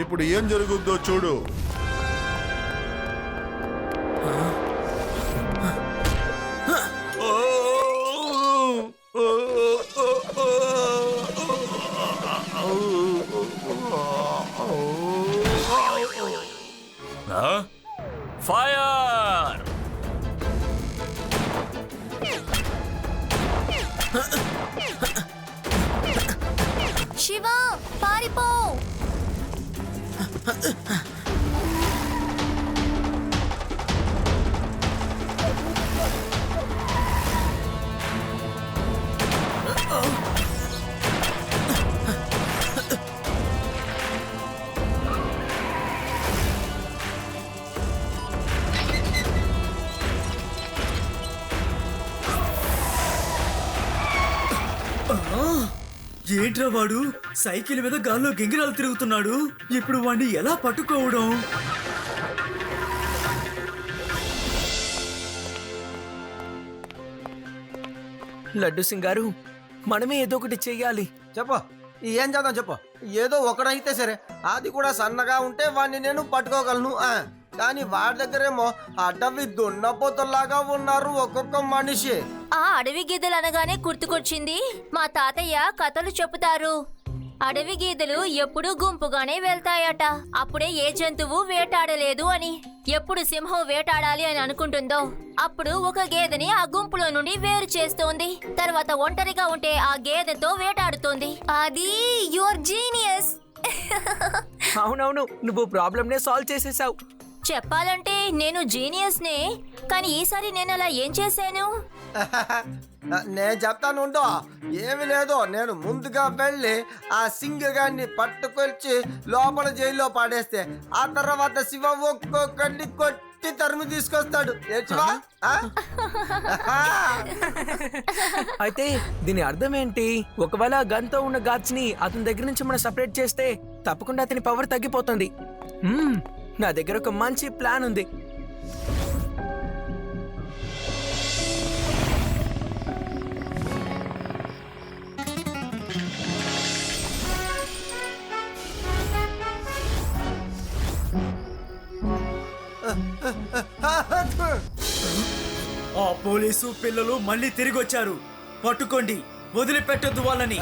ఇప్పుడు ఏం జరుగుద్దో చూడు. ఫైర్! శివ పారిపో. ఏంట్రా వాడు సైకిల్ మీద గాల్లో గింగిరాలు తిరుగుతున్నాడు. ఇప్పుడు వాడిని ఎలా పట్టుకోవడం? లడ్డు సింగ్ గారు, మనమే ఏదో ఒకటి చెయ్యాలి. చెప్పు, ఏం చేద్దాం చెప్పు. ఏదో ఒకడైతే సరే, అది కూడా సన్నగా ఉంటే వాడిని నేను పట్టుకోగలను. కానీ వాడి దగ్గరేమో అడవి దున్నపోతల్లాగా ఉన్నారు ఒక్కొక్క మనిషి. ఆ అడవి గీదలు అనగానే గుర్తుకొచ్చింది, మా తాతయ్య కథలు చెబుతారు. అడవి గీదలు ఎప్పుడూ గుంపుగానే వెళ్తాయట. అప్పుడే ఏ జంతువు వేటాడలేదు అని. ఎప్పుడు సింహం వేటాడాలి అని అనుకుంటుందో అప్పుడు ఒక గేదెని ఆ గుంపులో నుండి వేరు చేస్తోంది. తర్వాత ఒంటరిగా ఉంటే ఆ గేదెతో వేటాడుతోంది. అది యువర్ జీనియస్. అవునవును, నువ్వు ప్రాబ్లమ్ నే సాల్వ్ చేసేసావు. చెప్పాలంటే నేను జీనియస్ నే, కానీ ఈసారి నేను అలా ఏం చేశాను? నేను చెప్తాను ఉండు. ఏమి లేదు, నేను ముందుగా వెళ్ళి ఆ సింగగాన్ని పట్టుకొచ్చి లోపల జైల్లో పాడేస్తే ఆ తర్వాత శివ ఒక్కొక్కడిని కొట్టి తరిమి తీసుకొస్తాడు. అయితే దీని అర్థం ఏంటి? ఒకవేళ గన్తో ఉన్న గాడ్స్ ని అతని దగ్గర నుంచి మనం సపరేట్ చేస్తే తప్పకుండా అతని పవర్ తగ్గిపోతుంది. నా దగ్గర ఒక మంచి ప్లాన్ ఉంది. ఆ పోలీసు పిల్లలు మళ్ళీ తిరిగి వచ్చారు. పట్టుకోండి, వదిలిపెట్టొద్దు వాళ్ళని.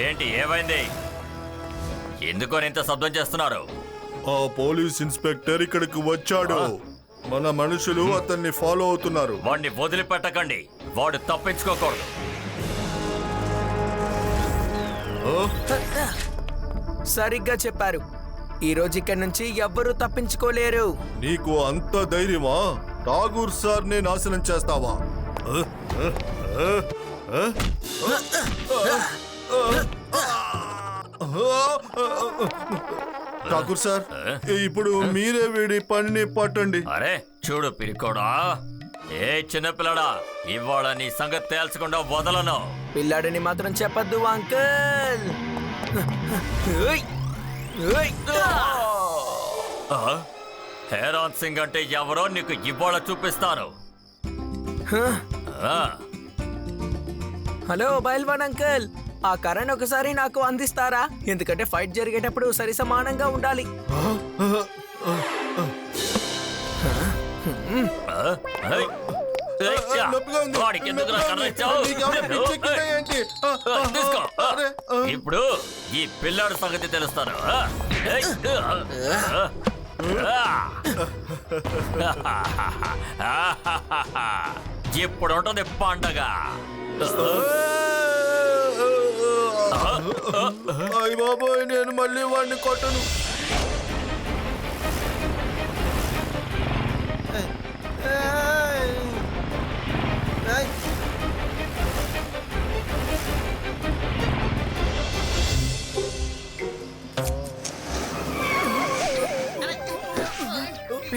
ఏంటి, ఏమైంది? ఎందుకో ఇంత శబ్దం చేస్తున్నారు? ఆ పోలీస్ ఇన్స్పెక్టర్ ఇక్కడికి వచ్చాడు. మన మనుషులు అతన్ని ఫాలో అవుతున్నారు. వాడిని వదిలిపెట్టకండి, వాడు తప్పించుకోకూడదు. సరిగ్గా చెప్పారు. ఈ రోజు ఇక్కడి నుంచి ఎవ్వరూ తప్పించుకోలేరు. నీకు అంత ధైర్యమా? ఠాగూర్ సార్ నే నాశనం చేస్తావా? ఠాగూర్ సార్, ఇప్పుడు మీరే వీడి పనిని పట్టండి. అరే చూడు పిరికోడా, ఏ చిన్నపిల్లడా, ఇవాళ నీ సంగతి తేల్చకుండా వదలను. పిల్లాడిని మాత్రం చెప్పద్దు అంకుల్. హేరాన్ సింగ్ అంటే ఎవరో నీకు ఇవాళ చూపిస్తాను. హలో బైల్వాన్ అంకుల్, ఆ కరణ్ ఒకసారి నాకు అందిస్తారా? ఎందుకంటే ఫైట్ జరిగేటప్పుడు సరి సమానంగా ఉండాలి. ఇప్పుడు ఈ పిల్లాడు సంగతి తెలుస్తాను. ఇప్పుడు ఉంటుంది పండగ. అయ్య బాబోయ్, నేను మళ్ళీ వాడిని కొట్టను.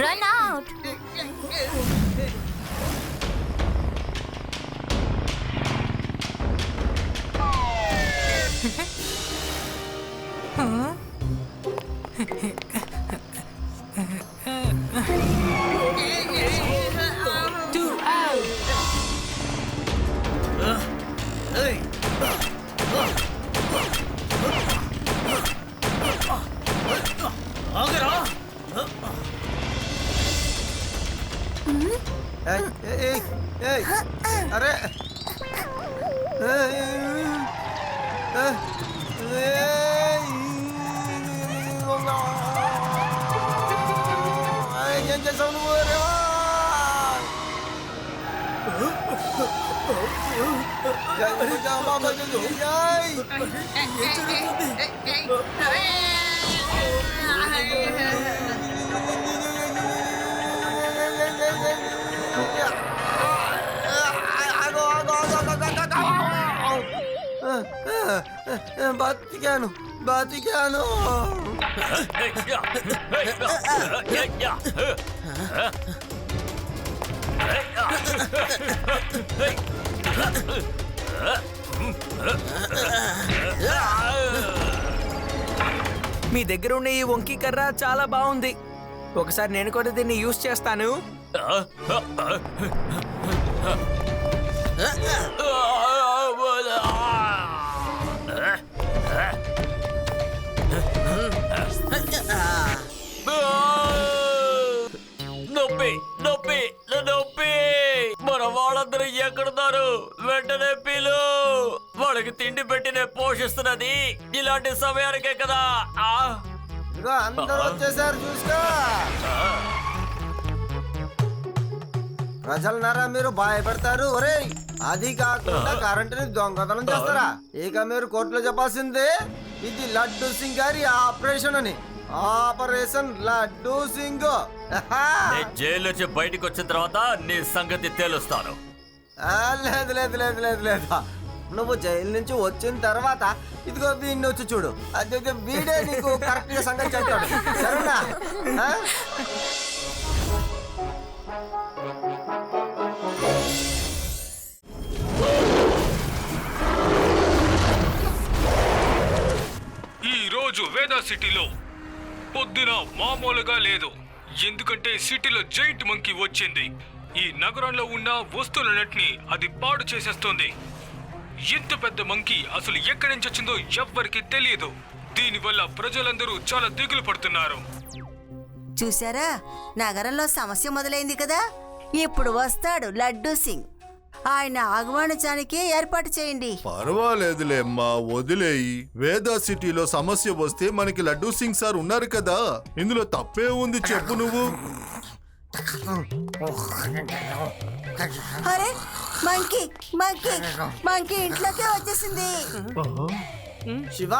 Run out! ఏయ్, అరే ఏం చేసావు నువ్వు? బతికాను బతికాను. మీ దగ్గర ఉన్న ఈ వంకీ కర్ర చాలా బాగుంది. ఒకసారి నేను కూడా దీన్ని యూజ్ చేస్తాను. నొప్పి నొప్పి నొప్పి. మన వాళ్ళందరూ ఎక్కడున్నారు? వెంటనే పిలు. వాళ్ళకి తిండి పెట్టి నేను పోషిస్తున్నది ఇలాంటి సమయానికే కదా. ఇదిగో అందరూ వచ్చేసారు చూసుకో. ప్రజలన్నారా మీరు భయపడతారు? ఒరే అది కాకుండా కరెంటుని దొంగతనం చేస్తారా? ఇక మీరు కోర్టులో చెప్పాల్సిందే ఇది లడ్డు సింగ్ గారి ఆపరేషన్ అని. ఆపరేషన్ లడ్డు సింగ్. జైలు నుంచి బయటకు వచ్చిన తర్వాత నీ సంగతి తెలుస్తాను. లేదు లేదు లేదు లేదు లేదు, నువ్వు జైలు నుంచి వచ్చిన తర్వాత ఇదిగో వీడిని వచ్చి చూడు. అదే వీడే నీకు కరెక్ట్ గా సంగతి చెప్తాడు. సరేనా? ఈ రోజు వేదా సిటీలో పొద్దున మామూలుగా లేదు. ఎందుకంటే సిటీలో జైంట్ మంకీ వచ్చింది. ఈ నగరంలో ఉన్న వస్తువులన్నిటినీ అది పాడు చేసేస్తోంది. ఇంత పెద్ద మంకీ అసలు ఎక్కడి నుంచి వచ్చిందో ఎవ్వరికి తెలియదు. దీనివల్ల ప్రజలందరూ చాలా దిగులు పడుతున్నారు. చూసారా, నగరంలో సమస్య మొదలైంది కదా. ఇప్పుడు వస్తాడు లడ్డూ సింగ్. ఆయన ఆహ్వానించడానికి ఏర్పాటు చేయండి. పర్వాలేదులేమ్మా, వదిలేయి. వేదా సిటీలో సమస్య వస్తే మనకి లడ్డూ సింగ్ సార్ ఉన్నారు కదా. ఇందులో తప్పే ఉంది చెప్పు నువ్వు. అరే మంకీ మంకీ మంకీ ఇంట్లోకే వచ్చేసింది. శివ,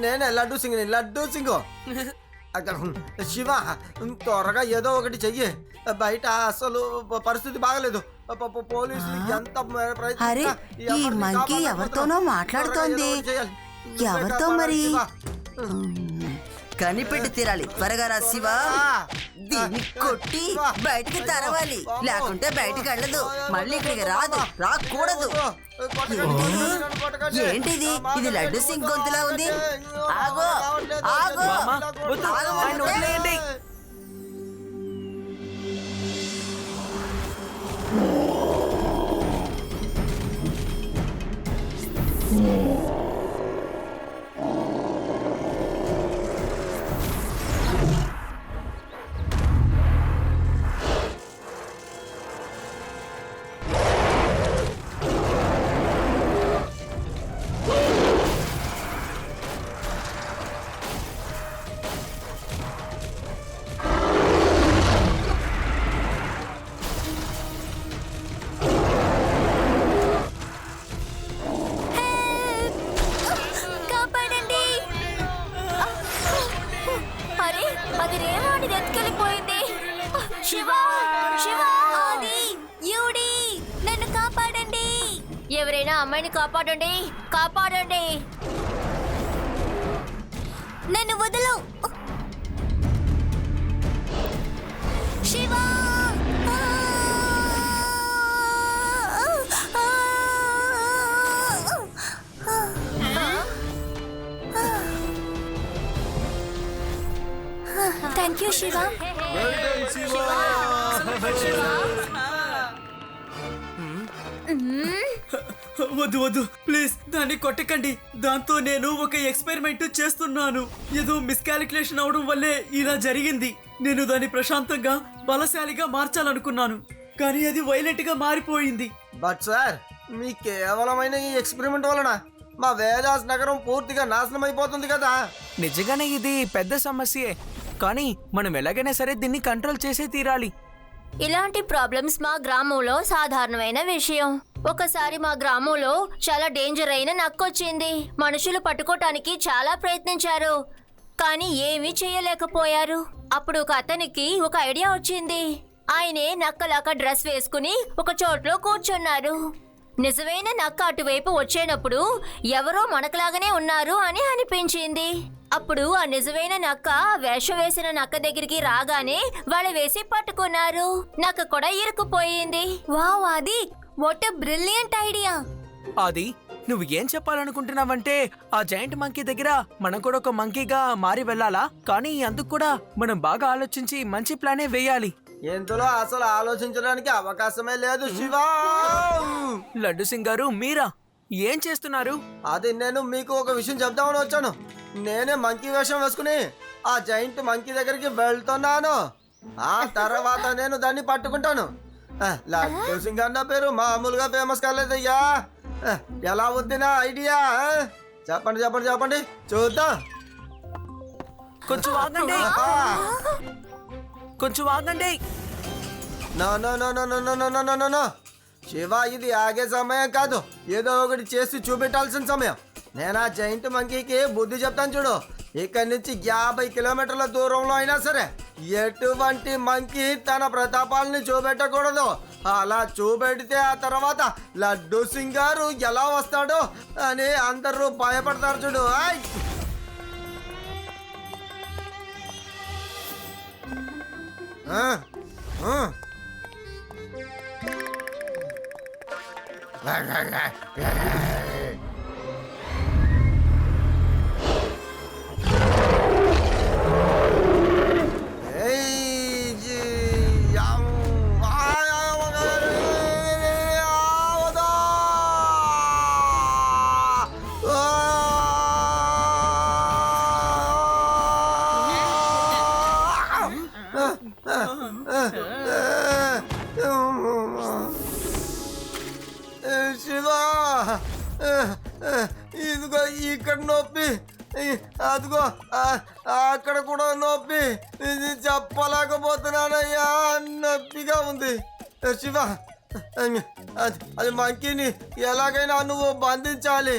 నేనే లడ్డు సింగ్. లడ్డు సింగ్ శివ, త్వరగా ఏదో ఒకటి చెయ్యి. బయట అసలు పరిస్థితి బాగలేదు. పోలీసులు ఎంత అరే ఈ మంకీ ఎవరితోనో మాట్లాడుతోంది. ఎవరితో మరి? కనిపెట్టి తీరాలి. త్వరగా రా శివ. దీన్ని కొట్టి బయటికి తరవాలి, లేకుంటే బయటికి వెళ్ళదు. మళ్ళీ ఇక్కడికి రాదు, రాకూడదు. ఏంటిది? ఇది లడ్డు సింగ్ గొంతులా ఉంది. ఆగో ఆగో వదిలేయండి. ఎవరైనా అమ్మాయిని కాపాడండి, కాపాడండి. నన్ను వదలు శివ. Thank you Shiva. వద్దు వద్దు ప్లీజ్, దాన్ని కొట్టకండి. దాంతో నేను ఒక ఎక్స్పెరిమెంట్ చేస్తున్నాను. ఏదో మిస్కాలిక్యులేషన్ అవడం వల్లే ఇలా జరిగింది. నేను దాన్ని ప్రశాంతంగా బలశాలిగా మార్చాలనుకున్నాను. కానీ అది వైలెంట్ గా మారిపోయింది. బట్ సార్, మీ కేవలమైన ఈ ఎక్స్పెరిమెంట్ వలన మా వేదాస్ నగరం పూర్తిగా నాశనం అయిపోతుంది కదా. నిజంగానే ఇది పెద్ద సమస్యే, కానీ మనం ఎలాగైనా సరే దీన్ని కంట్రోల్ చేసే తీరాలి. ఇలాంటి ప్రాబ్లమ్స్ మా గ్రామంలో సాధారణమైన విషయం. ఒకసారి మా గ్రామంలో చాలా డేంజర్ అయిన నక్కొచ్చింది. మనుషులు పట్టుకోటానికి చాలా ప్రయత్నించారు, కానీ ఏమీ చేయలేకపోయారు. అప్పుడు ఒక అతనికి ఒక ఐడియా వచ్చింది. ఆయనే నక్కలాగా డ్రెస్ వేసుకుని ఒక చోట్లో కూర్చున్నారు. నిజమైన నక్క అటువైపు వచ్చేటప్పుడు ఎవరో మనకలాగానే ఉన్నారు అని అనిపించింది. అప్పుడు ఆ నిజమైన నక్క వేషం వేసిన నక్క దగ్గరికి రాగానే వాళ్ళ వేసి పట్టుకున్నారు. నక్క కూడా ఇరుక్కుపోయింది. వావ్, అది వాట్ ఎ బ్రిలియంట్ ఐడియా. అది నువ్వు ఏం చెప్పాలనుకుంటున్నావంటే ఆ జైంట్ మంకీ దగ్గర మనం కూడా ఒక మంకీగా మారి వెళ్ళాలా? కానీ అందుకు కూడా మనం బాగా ఆలోచించి మంచి ప్లానే వేయాలి. ఇందులో అసలు ఆలోచించడానికి అవకాశమే లేదు శివా. లడ్డు సింగ్ గారు, మీరా ఏం చేస్తున్నారు? అది నేను మీకు ఒక విషయం చెప్దామని వచ్చాను. నేనే మంకీ వేషం వేసుకుని ఆ జైంట్ మంకీ దగ్గరికి వెళ్తున్నాను. ఆ తర్వాత నేను దాన్ని పట్టుకుంటాను. లడ్డు సింగ్ అన్న పేరు మామూలుగా ఫేమస్ కాలేదయ్యా. ఎలా ఉంది నా ఐడియా? చెప్పండి చెప్పండి చెప్పండి, చూద్దాం. కొంచెం ఆగండి, కొంచెం ఆగండి. No no no no no no no no no no Shiva, ఇది ఆగే సమయం కాదు, ఏదో ఒకటి చేసి చూపెట్టాల్సిన సమయం. నేను ఆ జైంట్ మంకీకి బుద్ధి చెప్తాను చూడు. ఇక్కడి నుంచి 50 కిలోమీటర్ల దూరంలో అయినా సరే ఎటువంటి మంకీ తన ప్రతాపాలని చూపెట్టకూడదు. అలా చూపెడితే ఆ తర్వాత లడ్డు సింగ్ గారు ఎలా వస్తాడో అని అందరూ భయపడతారు చూడు. శివా, ఇదిగో ఇక్కడ నొప్పి, అదిగో అక్కడ కూడా నొప్పి. ఇది చెప్పలేకపోతున్నానయ్యా, నొప్పిగా ఉంది. శివ, అది మంకీని ఎలాగైనా నువ్వు బంధించాలి,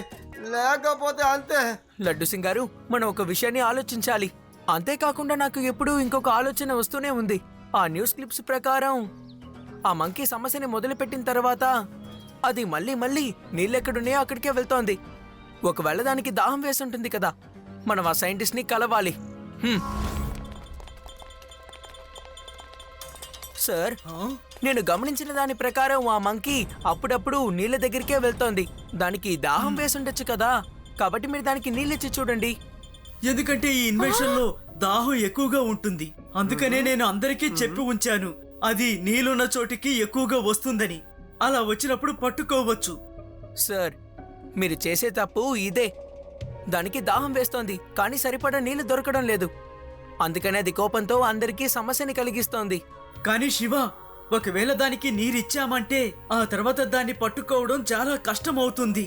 లేకపోతే అంతే. లడ్డు సింగ్ గారు, మనం ఒక విషయాన్ని ఆలోచించాలి. అంతేకాకుండా నాకు ఎప్పుడూ ఇంకొక ఆలోచన వస్తూనే ఉంది. ఆ న్యూస్ క్లిప్స్ ప్రకారం ఆ మంకీ సమస్యని మొదలుపెట్టిన తర్వాత అది మళ్ళీ మళ్ళీ నీళ్ళెక్కడున్నాయో అక్కడికే వెళ్తోంది. ఒకవేళ దానికి దాహం వేసి ఉంటుంది కదా, మనం ఆ సైంటిస్ట్ ని కలవాలి. సార్, నేను గమనించిన దాని ప్రకారం ఆ మంకీ అప్పుడప్పుడు నీళ్ళ దగ్గరికే వెళ్తోంది. దానికి దాహం వేసి ఉండొచ్చు కదా, కాబట్టి మీరు దానికి నీళ్ళిచ్చి చూడండి. ఎందుకంటే ఈ ఇన్వెన్షన్ లో దాహం ఎక్కువగా ఉంటుంది. అందుకనే నేను అందరికీ చెప్పి ఉంచాను, అది నీళ్ళున్న చోటికి ఎక్కువగా వస్తుందని. అలా వచ్చినప్పుడు పట్టుకోవచ్చు. సార్, మీరు చేసే తప్పు ఇదే. దానికి దాహం వేస్తోంది, కానీ సరిపడా నీళ్లు దొరకడం లేదు. అందుకనే అది కోపంతో అందరికీ సమస్యని కలిగిస్తోంది. కానీ శివ, ఒకవేళ దానికి నీరిచ్చామంటే ఆ తర్వాత దాన్ని పట్టుకోవడం చాలా కష్టం అవుతుంది.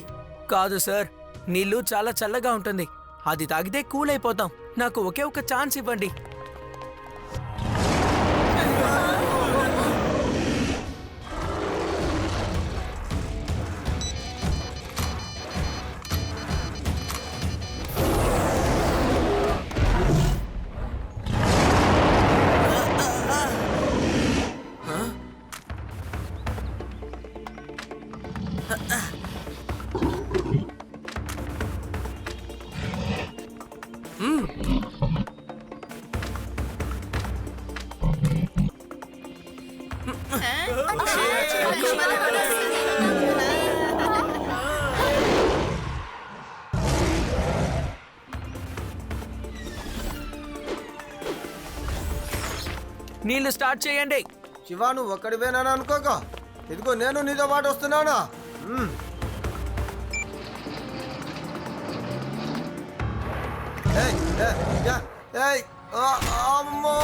కాదు సార్, నీళ్లు చాలా చల్లగా ఉంటుంది. అది తాగితే కూల్ అయిపోతాం. నాకు ఒకే ఒక ఛాన్స్ ఇవ్వండి. నీళ్లు స్టార్ట్ చేయండి. శివ, నువ్వు ఒక్కడివేనని అనుకోక, ఇదిగో నేను నీతో పాటు వస్తున్నాను. అమ్మో,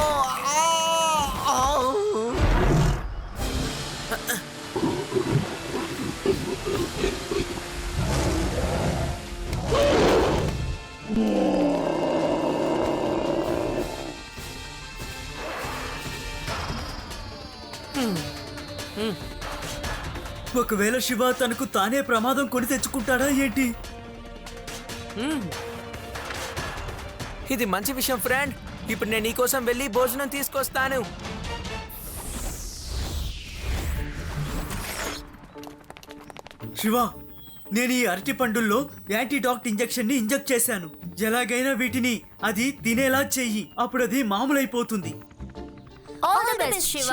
ఒకవేళ శివ తనకు తానే ప్రమాదం కొని తెచ్చుకుంటాడా ఏంటి? ఇది మంచి విషయం ఫ్రెండ్. ఇప్పుడు నేను నీకోసం వెళ్ళి భోజనం తీసుకొస్తాను. శివ, నేను ఈ అరటి పండుల్లో యాంటీడాక్ట్ ఇంజెక్షన్ ని ఇంజెక్ట్ చేశాను. ఎలాగైనా వీటిని అది తినేలా చెయ్యి, అప్పుడు అది మామూలైపోతుంది. All the best Shiva.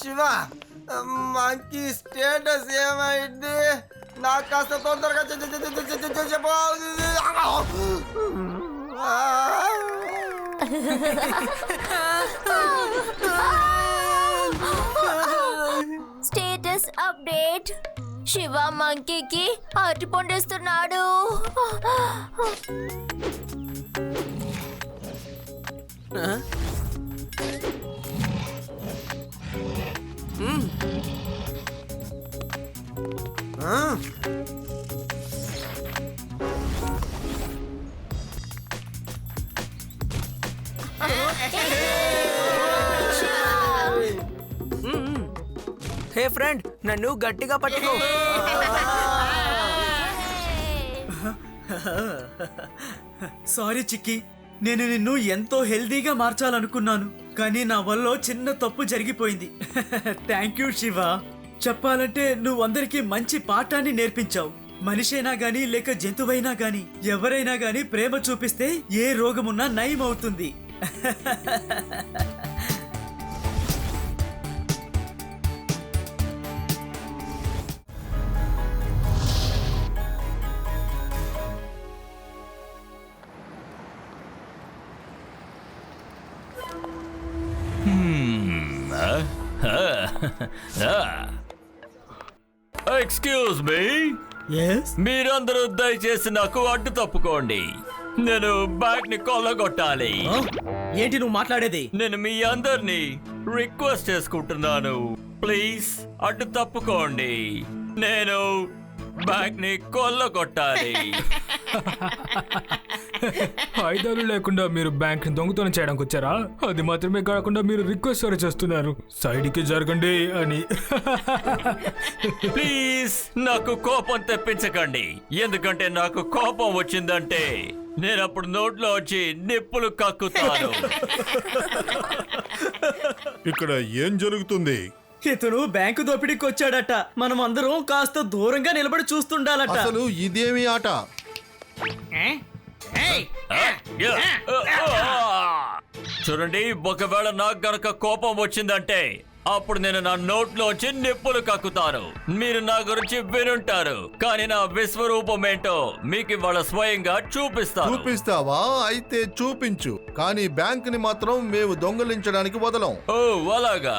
Shiva, monkey status ఏమైంది? నాకు కాస్త తొందరగా చెప్పు. Status update. శివ మంకీకి అరటి పండిస్తున్నాడు. హే ఫ్రెండ్, నన్ను గట్టిగా పట్టుకో. సారీ చిక్కి, నేను నిన్ను ఎంతో హెల్దీగా మార్చాలనుకున్నాను, కానీ నా వల్ల చిన్న తప్పు జరిగిపోయింది. Thank you Shiva. చెప్పాలంటే నువ్వు అందరికీ మంచి పాఠాన్ని నేర్పించావు. మనిషైనా గాని లేక జంతువైనా గాని ఎవరైనా గాని ప్రేమ చూపిస్తే ఏ రోగమున్నా నయం అవుతుంది. ఎక్స్క్యూజ్ మీ, మీరందరూ దయచేసి నాకు అడ్డు తప్పుకోండి. నేను బ్యాంక్ ని కొల్లగొట్టాలి. ఏంటి నువ్వు మాట్లాడేది? నేను మీ అందరినీ రిక్వెస్ట్ చేసుకుంటున్నాను, ప్లీజ్ అడ్డు తప్పుకోండి. నేను బ్యాంక్ ని కొల్లగొట్టాలి. ఆయుధాలు లేకుండా మీరు బ్యాంక్ ని దొంగతనం చేయడానికి వచ్చారా? అది మాత్రమే కాకుండా మీరు రిక్వెస్ట్ కూడా చేస్తున్నారు సైడ్ కి జరగండి అని. ప్లీజ్ నాకు కోపం తెప్పించకండి, ఎందుకంటే నాకు కోపం వచ్చిందంటే నేను అప్పుడు నోట్లో వచ్చి నిప్పులు కక్కుతాను. ఇక్కడ ఏం జరుగుతుంది? ఇతను బ్యాంకు దోపిడీకి వచ్చాడట. మనం అందరం కాస్త దూరంగా నిలబడి చూస్తుండాలట. అసలు ఇదేమి ఆట? చూడండి, ఒకవేళ నాకు గనక కోపం వచ్చిందంటే అప్పుడు నేను నా నోట్లో వచ్చి నిప్పులు కక్కుతాను. మీరు నా గురించి వినుంటారు, కానీ నా విశ్వరూపం ఏంటో మీకు ఇవాళ స్వయంగా చూపిస్తాను. చూపిస్తావా? అయితే చూపించు, కానీ బ్యాంక్ ని మాత్రం మేము దొంగలించడానికి వదలం. ఓ అలాగా.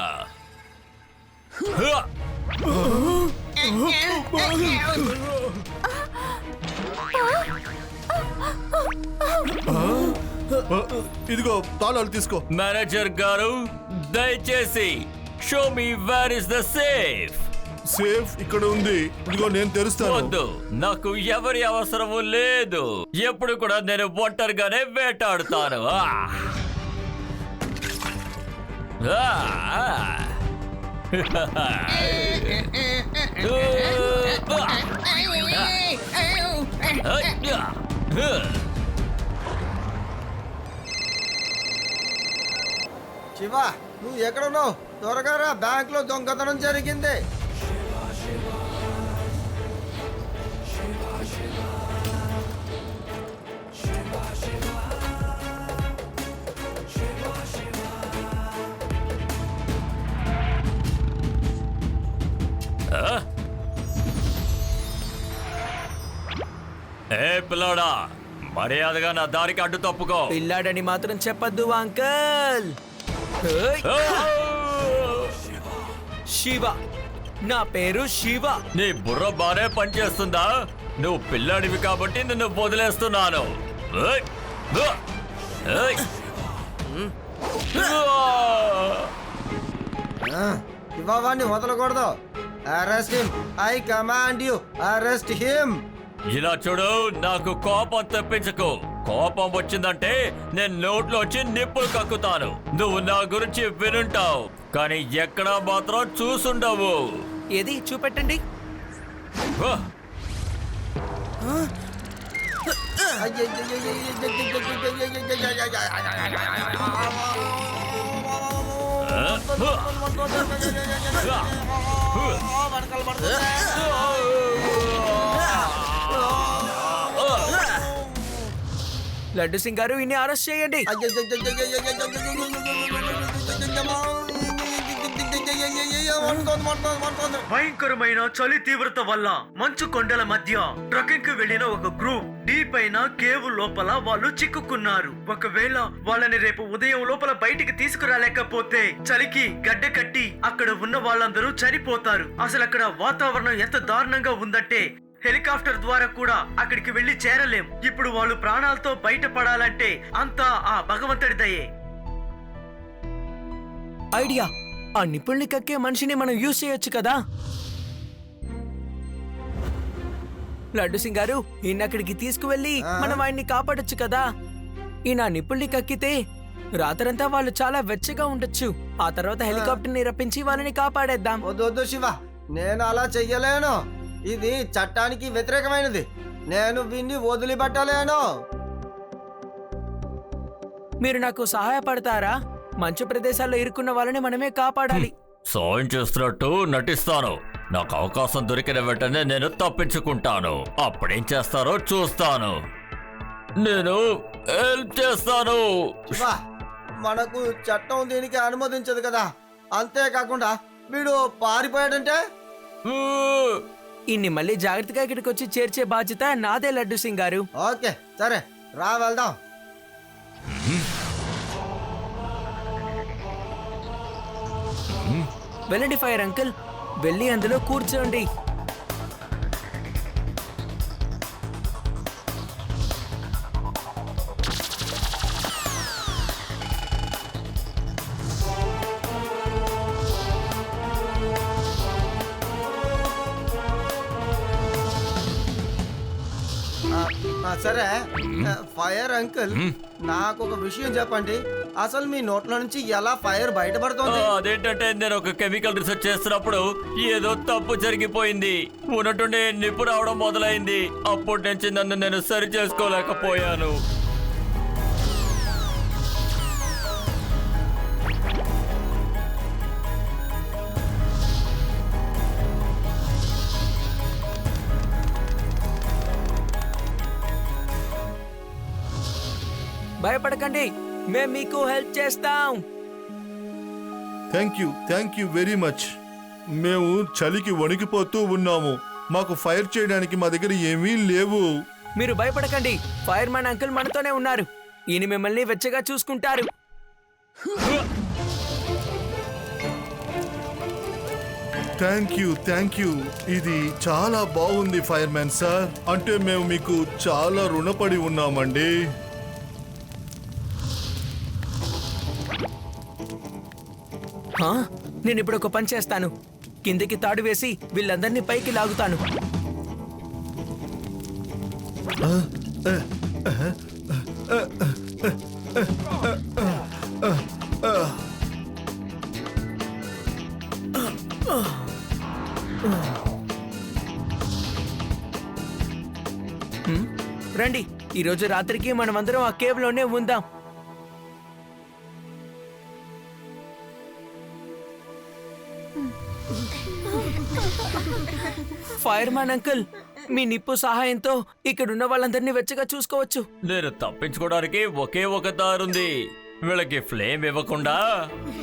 ఇదిగో తాళాలు తీసుకో. మేనేజర్ గారు, దయచేసి show me where is the safe. Safe ఇక్కడ ఉంది, ఇదిగో నేను తెరుస్తాను. వద్దు, నాకు ఎవరి అవసరము లేదు. ఎప్పుడు కూడా నేను ఒంటరిగానే వేటాడుతాను. శివ, నువ్వు ఎక్కడున్నావు? త్వరగా రా, బ్యాంక్ లో దొంగతనం జరిగింది. ఏ పిల్లాడా, మర్యాదగా నా దారికి అడ్డు తప్పుకో. పిల్లాడని మాత్రం చెప్పద్దు అంకల్. శివ, నా పేరు శివ. నీ బుర్ర బానే పనిచేస్తుందా? నువ్వు పిల్లాడివి కాబట్టి నిన్ను వదిలేస్తున్నాను. ఇవ్వవాడిని వదలకూడదు. Arrest him. I command you arrest him. ఇలా చూడు, నాకు కోపం తెప్పించకు. కోపం వచ్చిందంటే నేను నోట్లోంచి నిప్పులు కక్కుతాను. నువ్వు నా గురించి వినుంటావు, కానీ ఎక్కడా మాత్రం చూసుండవు. ఏది చూపెట్టండి. లడ్డు సింగ్ గారు, ఇన్ని అరెస్ట్ చేయండి. భయంకరమైన చలి తీవ్రత వల్ల మంచు కొండల మధ్య ట్రెక్కింగ్ కి వెళ్లిన ఒక గ్రూప్ డీ పైన కేవ్ లోపల వాళ్ళు చిక్కుకున్నారు. ఒకవేళ వాళ్ళని రేపు ఉదయం లోపల బయటికి తీసుకురాలేకపోతే చలికి గడ్డ కట్టి అక్కడ ఉన్న వాళ్ళందరూ చనిపోతారు. అసలు అక్కడ వాతావరణం ఎంత దారుణంగా ఉందంటే హెలికాప్టర్ ద్వారా కూడా అక్కడికి వెళ్లి చేరలేం. ఇప్పుడు వాళ్ళు ప్రాణాలతో బయటపడాలంటే అంతా ఆ భగవంతుడి దయే. ఐడియా, ఆ నిప్పుల్ని కక్కే మనిషిని మనం యూజ్ చేయొచ్చు కదా. లడ్డు సింగ్ గారు, ఈయన అక్కడికి తీసుకువెళ్ళి మనం ఆయన్ని కాపాడొచ్చు కదా. ఈయన నిప్పుల్ని కక్కితే రాత్రంతా వాళ్ళు చాలా వెచ్చగా ఉండొచ్చు. ఆ తర్వాత హెలికాప్టర్ ని రప్పించి వాళ్ళని కాపాడేద్దాం. వద్దు శివ, నేను అలా చెయ్యలేను. ఇది చట్టానికి వ్యతిరేకమైనది. నేను వీన్ని వదిలిపెట్టలేను. మీరు నాకు సహాయపడతారా? మంచు ప్రదేశాల్లో ఇరుక్కున్న వాళ్ళని మనమే కాపాడాలి. సాయం చేస్తున్నట్టు నటిస్తాను. నాకు అవకాశం దొరికిన వెంటనే నేను తప్పించుకుంటాను. అప్పుడేం చేస్తారో చూస్తాను. నేను హెల్ప్ చేస్తాను. శివ, మనకు చట్టం దీనికి అనుమతించదు కదా. అంతేకాకుండా వీడు పారిపోయాడంటే ఇన్ని మళ్ళీ జాగ్రత్తగా ఇక్కడికి వచ్చి చేర్చే బాధ్యత నాదే లడ్డు సింగ్ గారు. ఓకే, సరే, రా వెళ్దాం. వెళ్ళండి ఫైర్ అంకుల్, వెళ్ళి అందులో కూర్చోండి. సరే ఫైర్ అంకుల్, నాకు ఒక విషయం చెప్పండి. అసలు మీ నోట్లో నుంచి ఎలా ఫైర్ బయటపడుతుంది? అదేంటంటే నేను ఒక కెమికల్ రీసెర్చ్ చేస్తున్నప్పుడు ఏదో తప్పు జరిగిపోయింది. ఉన్నట్టుండి నిప్పు రావడం మొదలైంది. అప్పటి నుంచి నన్ను నేను సరి చేసుకోలేకపోయాను. భయపడకండి, మేము మీకు హెల్ప్ చేస్తాం. Thank you very much. మేము చలికి వణికిపోతూ ఉన్నాము. మాకు ఫైర్ చేయడానికి మా దగ్గర ఏమీ లేవు. మీరు భయపడకండి, ఫైర్ మ్యాన్ అంకుల్ మనతోనే ఉన్నారు. ఈయన మిమ్మల్ని వెచ్చగా చూసుకుంటారు. Thank you. ఇది చాలా బాగుంది ఫైర్ మ్యాన్ సార్. అంటే మేము మీకు చాలా రుణపడి ఉన్నామండి. నేను ఇప్పుడు ఒక పని చేస్తాను. కిందికి తాడు వేసి వీళ్ళందరినీ పైకి లాగుతాను. రండి, ఈరోజు రాత్రికి మనమందరం ఆ కేవ్ లోనే ఉందాం. ఫైర్ మ్యాన్ అంకుల్, మీ నిప్పు సహాయంతో ఇక్కడున్న వాళ్ళందరినీ వెచ్చగా చూసుకోవచ్చు. నేను తప్పించుకోవడానికి ఒకే ఒక దారుంది. వీళ్ళకి ఫ్లేమ్ ఇవ్వకుండా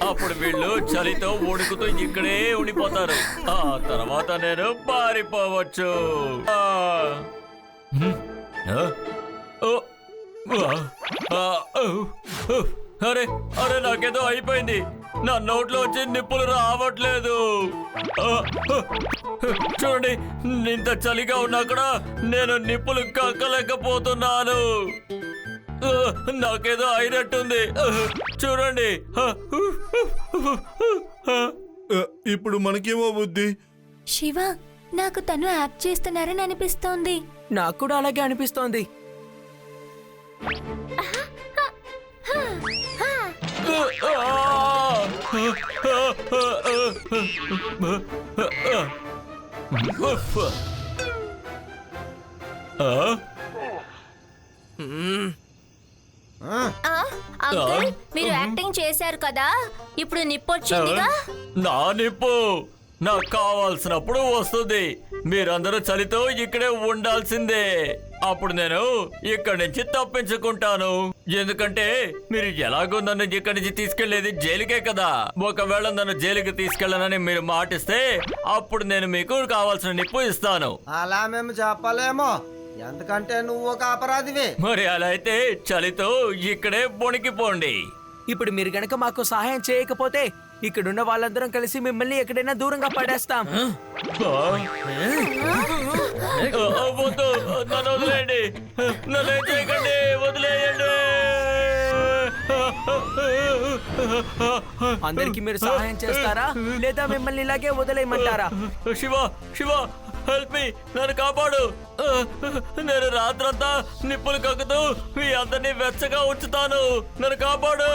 అప్పుడు వీళ్ళు చలితో ఉడుకుతూ ఇక్కడే ఉండిపోతారు. ఆ తర్వాత నేను పారిపోవచ్చు. అరే అరే నాకేదో అయిపోయింది. నా నోట్లో వచ్చి నిప్పులు రావట్లేదు. చూడండి, ఇంత చలిగా ఉన్నా కూడా నేను నిప్పులు కక్కలేకపోతున్నాను. నాకేదో అయినట్టుంది. చూడండి. ఇప్పుడు మనకేమో బుద్ధి. శివ, నాకు తను యాక్ట్ చేస్తున్నారని అనిపిస్తోంది. నాకు కూడా అలాగే అనిపిస్తోంది. అంకుల్, మీరు యాక్టింగ్ చేశారు కదా, ఇప్పుడు నిప్పొచ్చిందిగా. నా నిప్పు నాకు కావాల్సినప్పుడు వస్తుంది. మీరందరూ చలితో ఇక్కడే ఉండాల్సిందే. అప్పుడు నేను ఇక్కడి నుంచి తప్పించుకుంటాను. ఎందుకంటే మీరు ఎలాగో నన్ను ఇక్కడి నుంచి తీసుకెళ్లేది జైలుకే కదా. ఒకవేళ నన్ను జైలుకి తీసుకెళ్ళనని మీరు మాటిస్తే అప్పుడు నేను మీకు కావాల్సిన నిప్పు ఇస్తాను. అలా మేము చెప్పలేమో, ఎందుకంటే నువ్వు ఒక అపరాధివే. మరి అలా అయితే చలితో ఇక్కడే బొణికిపోండి. ఇప్పుడు మీరు గనక మాకు సహాయం చేయకపోతే ఇక్కడున్న వాళ్ళందరం కలిసి మిమ్మల్ని ఎక్కడైనా దూరంగా పడేస్తాం. వద్దు, నన్ను వదిలేయండి. నన్ను ఏం చేయకండి, వదిలేయండి. అందరికి మీరు సహాయం చేస్తారా లేదా మిమ్మల్ని ఇలాగే వదిలేయమంటారా? శివ, శివ, హెల్ప్ మీ, నన్ను కాపాడు. నేను రాత్రంతా నిప్పులు కక్కుతూ మీ అందరినీ వెచ్చగా ఉంచుతాను. నన్ను కాపాడు.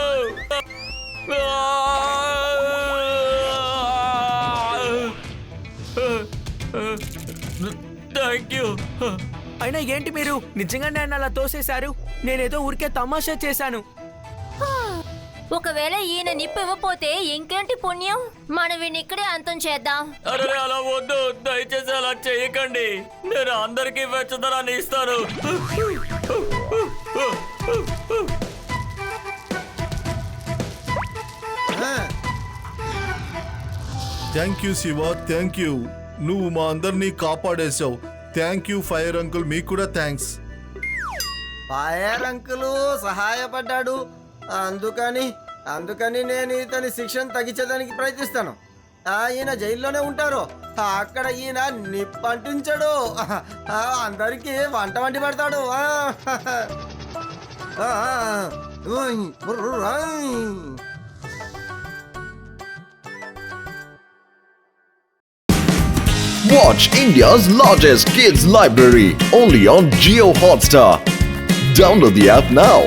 Thank you. అయినా ఏంటి మీరు నిజంగా నన్ను అలా తోసేశారు? నేనేదో ఊరికే తమాషా చేశాను. ఒకవేళ ఈయన నిప్పు ఇవ్వపోతే ఇంకేంటి పుణ్యం, మనం వీడిని ఇక్కడే అంతం చేద్దాం. అరే అలా వద్దు, దయచేసి అలా చేయకండి. నేను అందరికీ వెచ్చదనాన్ని ఇస్తాను. Thank you Shiva, thank you. నువ్వు మా అందరినీ కాపాడేశావు. థ్యాంక్ యూ ఫైర్ అంకుల్, మీకు కూడా థ్యాంక్స్. ఫైర్ అంకుల్ సహాయపడ్డాడు, అందుకని నేను ఇతని శిక్షను తగ్గించడానికి ప్రయత్నిస్తాను. ఈయన జైల్లోనే ఉంటారు, అక్కడ ఈయన నిప్పంటించడు, అందరికి వంట వండి పెడతాడు. Watch India's largest kids library only on Jio Hotstar. Download the app now.